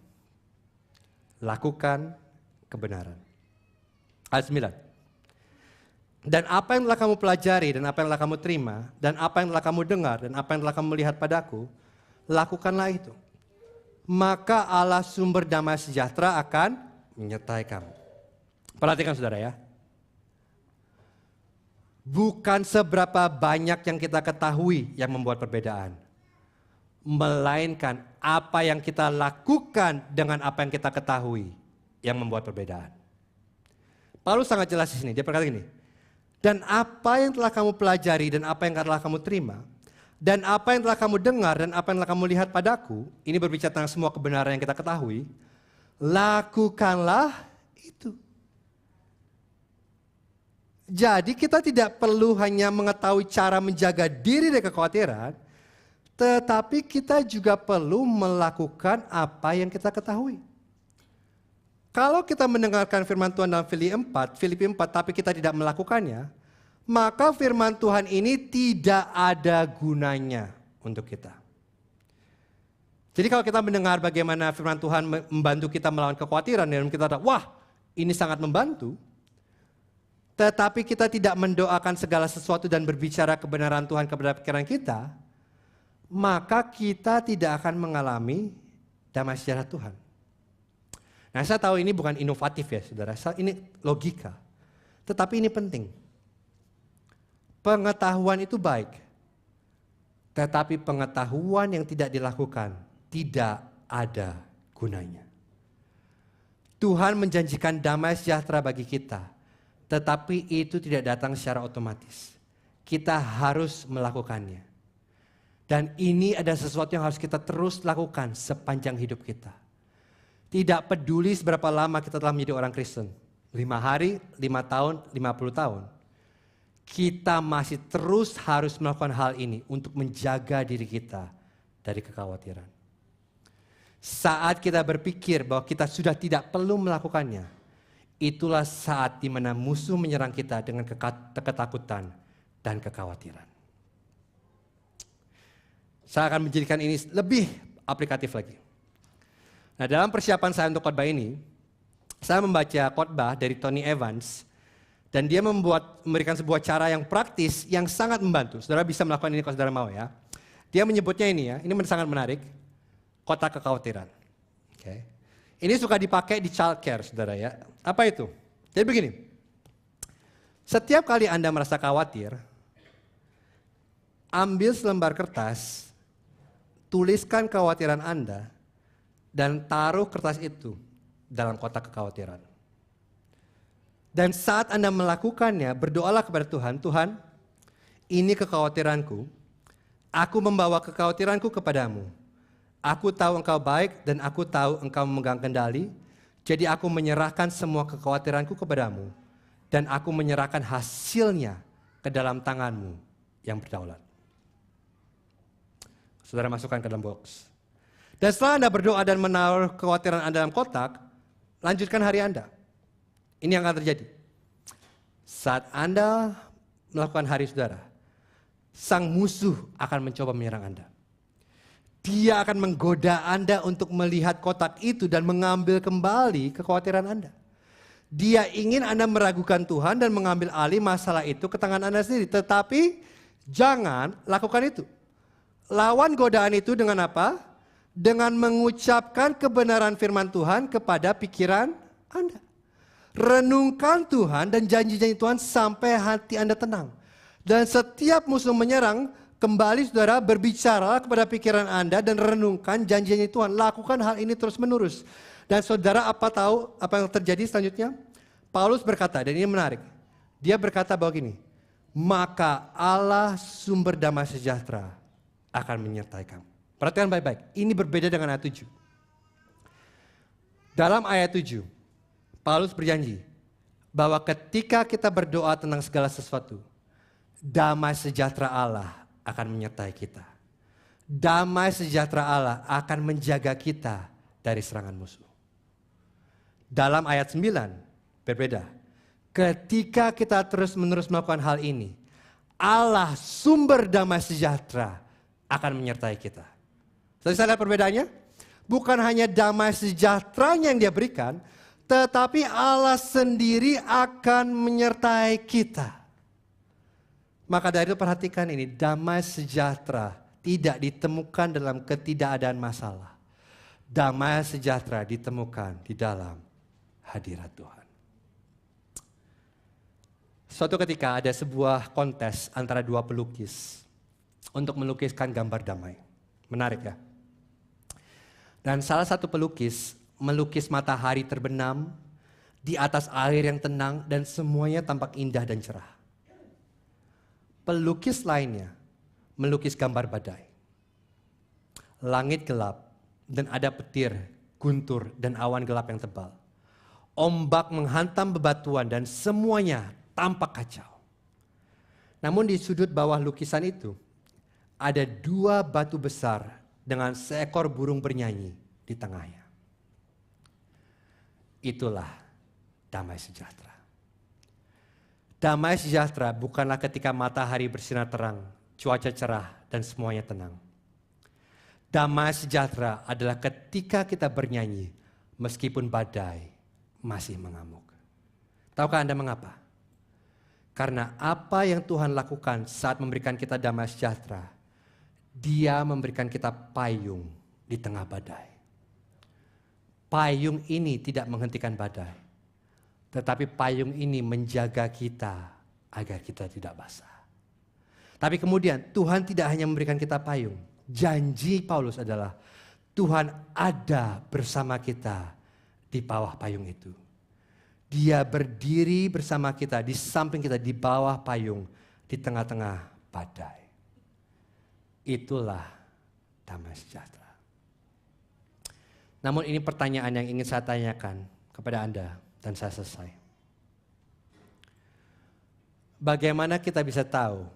Lakukan kebenaran. Ayat 9. Dan apa yang telah kamu pelajari, dan apa yang telah kamu terima, dan apa yang telah kamu dengar, dan apa yang telah kamu lihat padaku, lakukanlah itu. Maka Allah sumber damai sejahtera akan menyertai kamu. Perhatikan saudara ya. Bukan seberapa banyak yang kita ketahui yang membuat perbedaan. Melainkan apa yang kita lakukan dengan apa yang kita ketahui yang membuat perbedaan. Paulus sangat jelas di sini, dia berkata gini. Dan apa yang telah kamu pelajari dan apa yang telah kamu terima, dan apa yang telah kamu dengar dan apa yang telah kamu lihat padaku, ini berbicara tentang semua kebenaran yang kita ketahui, lakukanlah itu. Jadi kita tidak perlu hanya mengetahui cara menjaga diri dari kekhawatiran, tetapi kita juga perlu melakukan apa yang kita ketahui. Kalau kita mendengarkan firman Tuhan dalam Filipi 4, tapi kita tidak melakukannya, maka firman Tuhan ini tidak ada gunanya untuk kita. Jadi kalau kita mendengar bagaimana firman Tuhan membantu kita melawan kekhawatiran, dan kita kata, wah ini sangat membantu, tetapi kita tidak mendoakan segala sesuatu dan berbicara kebenaran Tuhan kepada pikiran kita, maka kita tidak akan mengalami damai sejahtera Tuhan. Nah, saya tahu ini bukan inovatif ya saudara, ini logika. Tetapi ini penting. Pengetahuan itu baik. Tetapi pengetahuan yang tidak dilakukan tidak ada gunanya. Tuhan menjanjikan damai sejahtera bagi kita. Tetapi itu tidak datang secara otomatis. Kita harus melakukannya. Dan ini ada sesuatu yang harus kita terus lakukan sepanjang hidup kita. Tidak peduli seberapa lama kita telah menjadi orang Kristen. 5 hari, 5 tahun, 50 tahun. Kita masih terus harus melakukan hal ini untuk menjaga diri kita dari kekhawatiran. Saat kita berpikir bahwa kita sudah tidak perlu melakukannya, itulah saat di mana musuh menyerang kita dengan ketakutan dan kekhawatiran. Saya akan menjadikan ini lebih aplikatif lagi. Nah, dalam persiapan saya untuk khotbah ini, saya membaca khotbah dari Tony Evans, dan dia memberikan sebuah cara yang praktis yang sangat membantu. Saudara bisa melakukan ini kalau saudara mau ya. Dia menyebutnya ini ya, ini sangat menarik, kotak kekhawatiran. Okay. Ini suka dipakai di childcare saudara ya. Apa itu? Jadi begini, setiap kali Anda merasa khawatir, ambil selembar kertas, tuliskan kekhawatiran Anda, dan taruh kertas itu dalam kotak kekhawatiran. Dan saat Anda melakukannya, berdoalah kepada Tuhan, Tuhan, ini kekhawatiranku, aku membawa kekhawatiranku kepadamu. Aku tahu Engkau baik dan aku tahu Engkau memegang kendali, jadi aku menyerahkan semua kekhawatiranku kepadamu, dan aku menyerahkan hasilnya ke dalam tanganmu yang berdaulat. Saudara masukkan ke dalam box. Dan setelah Anda berdoa dan menaruh kekhawatiran Anda dalam kotak, lanjutkan hari Anda. Ini yang akan terjadi. Saat Anda melakukan hari saudara, sang musuh akan mencoba menyerang Anda. Dia akan menggoda Anda untuk melihat kotak itu dan mengambil kembali kekhawatiran Anda. Dia ingin Anda meragukan Tuhan dan mengambil alih masalah itu ke tangan Anda sendiri. Tetapi jangan lakukan itu. Lawan godaan itu dengan apa? Dengan mengucapkan kebenaran firman Tuhan kepada pikiran Anda. Renungkan Tuhan dan janji-janji Tuhan sampai hati Anda tenang. Dan setiap musuh menyerang, kembali saudara berbicara kepada pikiran Anda dan renungkan janji-janji Tuhan. Lakukan hal ini terus menerus. Dan saudara tahu apa yang terjadi selanjutnya? Paulus berkata, dan ini menarik. Dia berkata bahwa gini, maka Allah sumber damai sejahtera akan menyertai kamu. Perhatikan baik-baik, ini berbeda dengan ayat 7. Dalam ayat 7, Paulus berjanji bahwa ketika kita berdoa tentang segala sesuatu, damai sejahtera Allah akan menyertai kita. Damai sejahtera Allah akan menjaga kita dari serangan musuh. Dalam ayat 9, berbeda. Ketika kita terus-menerus melakukan hal ini, Allah sumber damai sejahtera akan menyertai kita. Saya lihat perbedaannya? Bukan hanya damai sejahteranya yang dia berikan, tetapi Allah sendiri akan menyertai kita. Maka dari itu perhatikan ini, damai sejahtera tidak ditemukan dalam ketidakadaan masalah. Damai sejahtera ditemukan di dalam hadirat Tuhan. Suatu ketika ada sebuah kontes antara dua pelukis untuk melukiskan gambar damai. Menarik ya? Dan salah satu pelukis melukis matahari terbenam di atas air yang tenang dan semuanya tampak indah dan cerah. Pelukis lainnya melukis gambar badai. Langit gelap dan ada petir, guntur dan awan gelap yang tebal. Ombak menghantam bebatuan dan semuanya tampak kacau. Namun di sudut bawah lukisan itu ada dua batu besar dengan seekor burung bernyanyi di tengahnya. Itulah damai sejahtera. Damai sejahtera bukanlah ketika matahari bersinar terang, cuaca cerah dan semuanya tenang. Damai sejahtera adalah ketika kita bernyanyi meskipun badai masih mengamuk. Tahukah Anda mengapa? Karena apa yang Tuhan lakukan saat memberikan kita damai sejahtera, Dia memberikan kita payung di tengah badai. Payung ini tidak menghentikan badai, tetapi payung ini menjaga kita agar kita tidak basah. Tapi kemudian Tuhan tidak hanya memberikan kita payung. Janji Paulus adalah Tuhan ada bersama kita di bawah payung itu. Dia berdiri bersama kita, di samping kita, di bawah payung, di tengah-tengah badai. Itulah damai sejahtera. Namun ini pertanyaan yang ingin saya tanyakan kepada Anda dan saya selesai. Bagaimana kita bisa tahu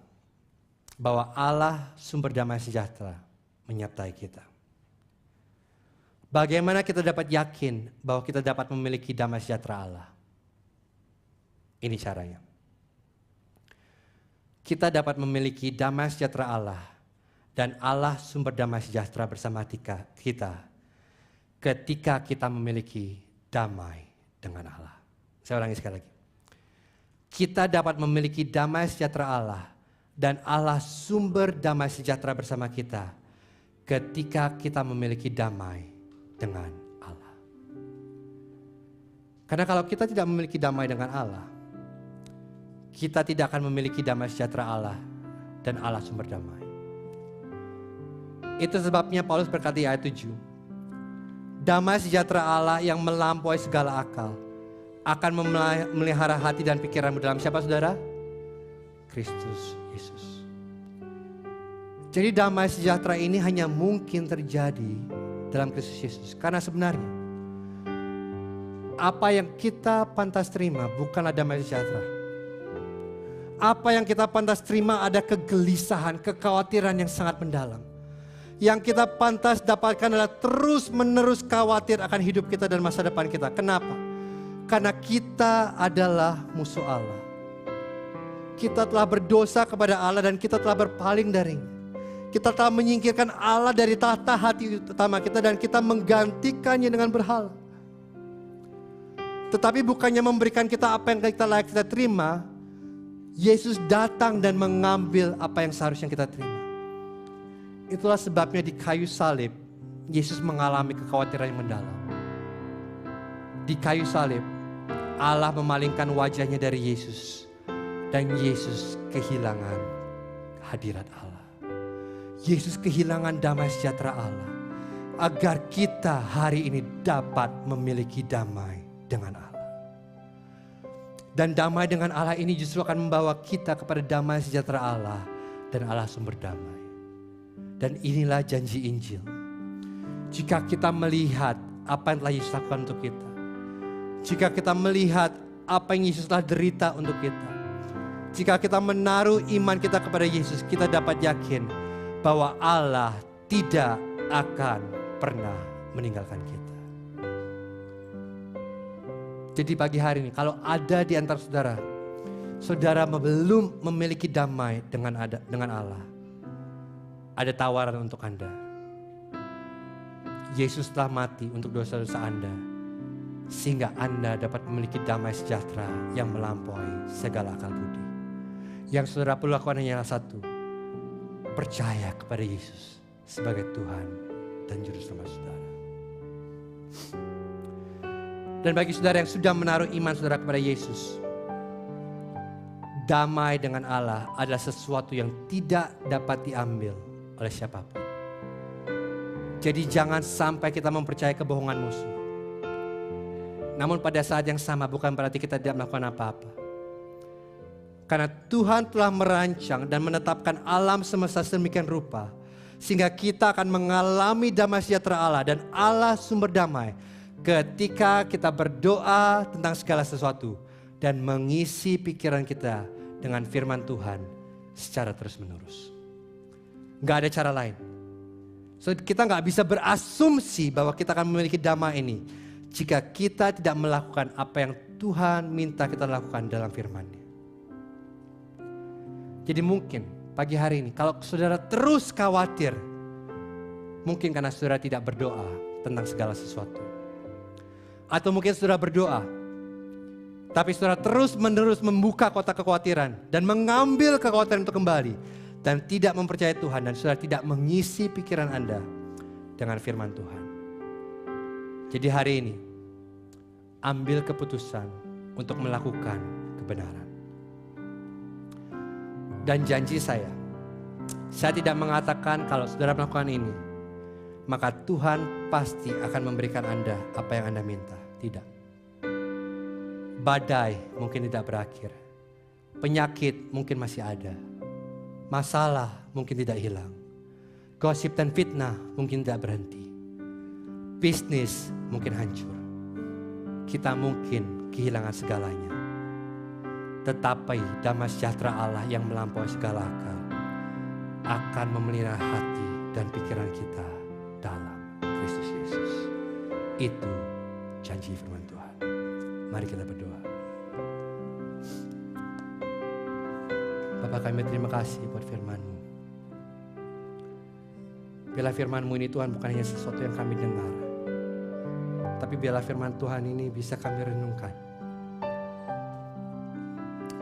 bahwa Allah sumber damai sejahtera menyertai kita? Bagaimana kita dapat yakin bahwa kita dapat memiliki damai sejahtera Allah? Ini caranya. Kita dapat memiliki damai sejahtera Allah dan Allah sumber damai sejahtera bersama kita ketika kita memiliki damai dengan Allah. Saya ulangi sekali lagi. Kita dapat memiliki damai sejahtera Allah dan Allah sumber damai sejahtera bersama kita ketika kita memiliki damai dengan Allah. Karena kalau kita tidak memiliki damai dengan Allah, kita tidak akan memiliki damai sejahtera Allah dan Allah sumber damai. Itu sebabnya Paulus berkata di ayat 7, damai sejahtera Allah yang melampaui segala akal akan memelihara hati dan pikiranmu dalam siapa saudara? Kristus Yesus. Jadi damai sejahtera ini hanya mungkin terjadi dalam Kristus Yesus. Karena sebenarnya apa yang kita pantas terima bukanlah damai sejahtera. Apa yang kita pantas terima ada kegelisahan, kekhawatiran yang sangat mendalam. Yang kita pantas dapatkan adalah terus-menerus khawatir akan hidup kita dan masa depan kita. Kenapa? Karena kita adalah musuh Allah. Kita telah berdosa kepada Allah dan kita telah berpaling darinya. Kita telah menyingkirkan Allah dari tahta hati utama kita dan kita menggantikannya dengan berhala. Tetapi bukannya memberikan kita apa yang kita layak kita terima, Yesus datang dan mengambil apa yang seharusnya kita terima. Itulah sebabnya di kayu salib, Yesus mengalami kekhawatiran yang mendalam. Di kayu salib, Allah memalingkan wajahnya dari Yesus. Dan Yesus kehilangan hadirat Allah. Yesus kehilangan damai sejahtera Allah. Agar kita hari ini dapat memiliki damai dengan Allah. Dan damai dengan Allah ini justru akan membawa kita kepada damai sejahtera Allah. Dan Allah sumber damai. Dan inilah janji Injil. Jika kita melihat apa yang telah Yesus lakukan untuk kita. Jika kita melihat apa yang Yesus telah derita untuk kita. Jika kita menaruh iman kita kepada Yesus, kita dapat yakin bahwa Allah tidak akan pernah meninggalkan kita. Jadi pagi hari ini, kalau ada di antara saudara, saudara belum memiliki damai dengan Allah, ada tawaran untuk Anda. Yesus telah mati untuk dosa-dosa Anda, sehingga Anda dapat memiliki damai sejahtera yang melampaui segala akal budi. Yang saudara perlu lakukan hanya satu, percaya kepada Yesus sebagai Tuhan dan Juru Selamat saudara. Dan bagi saudara yang sudah menaruh iman saudara kepada Yesus, damai dengan Allah adalah sesuatu yang tidak dapat diambil oleh siapapun. Jadi jangan sampai kita mempercayai kebohongan musuh. Namun pada saat yang sama bukan berarti kita tidak melakukan apa-apa. Karena Tuhan telah merancang dan menetapkan alam semesta sedemikian rupa. Sehingga kita akan mengalami damai sejahtera Allah dan Allah sumber damai. Ketika kita berdoa tentang segala sesuatu. Dan mengisi pikiran kita dengan firman Tuhan secara terus menerus. Gak ada cara lain. So, kita gak bisa berasumsi bahwa kita akan memiliki damai ini. Jika kita tidak melakukan apa yang Tuhan minta kita lakukan dalam firman-Nya. Jadi mungkin pagi hari ini kalau saudara terus khawatir, mungkin karena saudara tidak berdoa tentang segala sesuatu. Atau mungkin saudara berdoa, tapi saudara terus menerus membuka kotak kekhawatiran dan mengambil kekhawatiran untuk kembali. Dan tidak mempercayai Tuhan dan saudara tidak mengisi pikiran Anda dengan firman Tuhan. Jadi hari ini, ambil keputusan untuk melakukan kebenaran. Dan janji saya tidak mengatakan kalau saudara melakukan ini, maka Tuhan pasti akan memberikan Anda apa yang Anda minta. Tidak. Badai mungkin tidak berakhir. Penyakit mungkin masih ada. Masalah mungkin tidak hilang. Gosip dan fitnah mungkin tidak berhenti. Bisnis mungkin hancur. Kita mungkin kehilangan segalanya. Tetapi damai sejahtera Allah yang melampaui segala akal akan memelihara hati dan pikiran kita dalam Kristus Yesus. Itu janji firman Tuhan. Mari kita berdoa. Bapa kami terima kasih buat firman-Mu. Biarlah firman-Mu ini Tuhan bukan hanya sesuatu yang kami dengar. Tapi biarlah firman Tuhan ini bisa kami renungkan.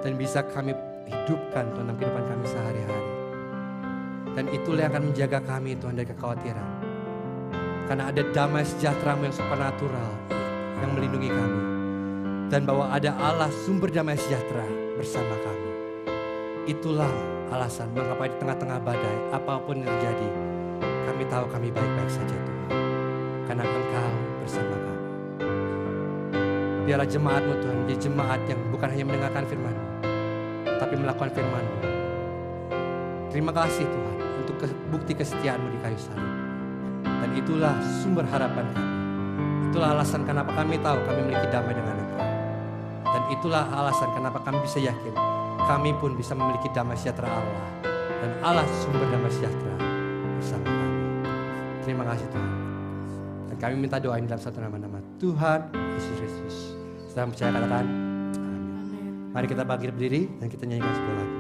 Dan bisa kami hidupkan Tuhan dalam kehidupan kami sehari-hari. Dan itulah yang akan menjaga kami Tuhan dari kekhawatiran. Karena ada damai sejahtera-Mu yang supernatural yang melindungi kami. Dan bahwa ada Allah sumber damai sejahtera bersama kami. Itulah alasan mengapa di tengah-tengah badai apapun yang terjadi. Kami tahu kami baik-baik saja Tuhan. Karena Engkau bersama kami. Biarlah jemaat-Mu Tuhan menjadi jemaat yang bukan hanya mendengarkan firman-Mu. Tapi melakukan firman-Mu. Terima kasih Tuhan untuk bukti kesetiaan-Mu di kayu salib. Dan itulah sumber harapan kami. Itulah alasan kenapa kami tahu kami memiliki damai dengan Engkau. Dan itulah alasan kenapa kami bisa yakin kami pun bisa memiliki damai sejahtera Allah. Dan Allah sumber damai sejahtera bersama kami. Terima kasih Tuhan. Dan kami minta doa ini dalam satu nama-nama Tuhan Yesus Kristus. Sedang percaya katakan amin. Mari kita bangkit berdiri dan kita nyanyikan sebuah lagu.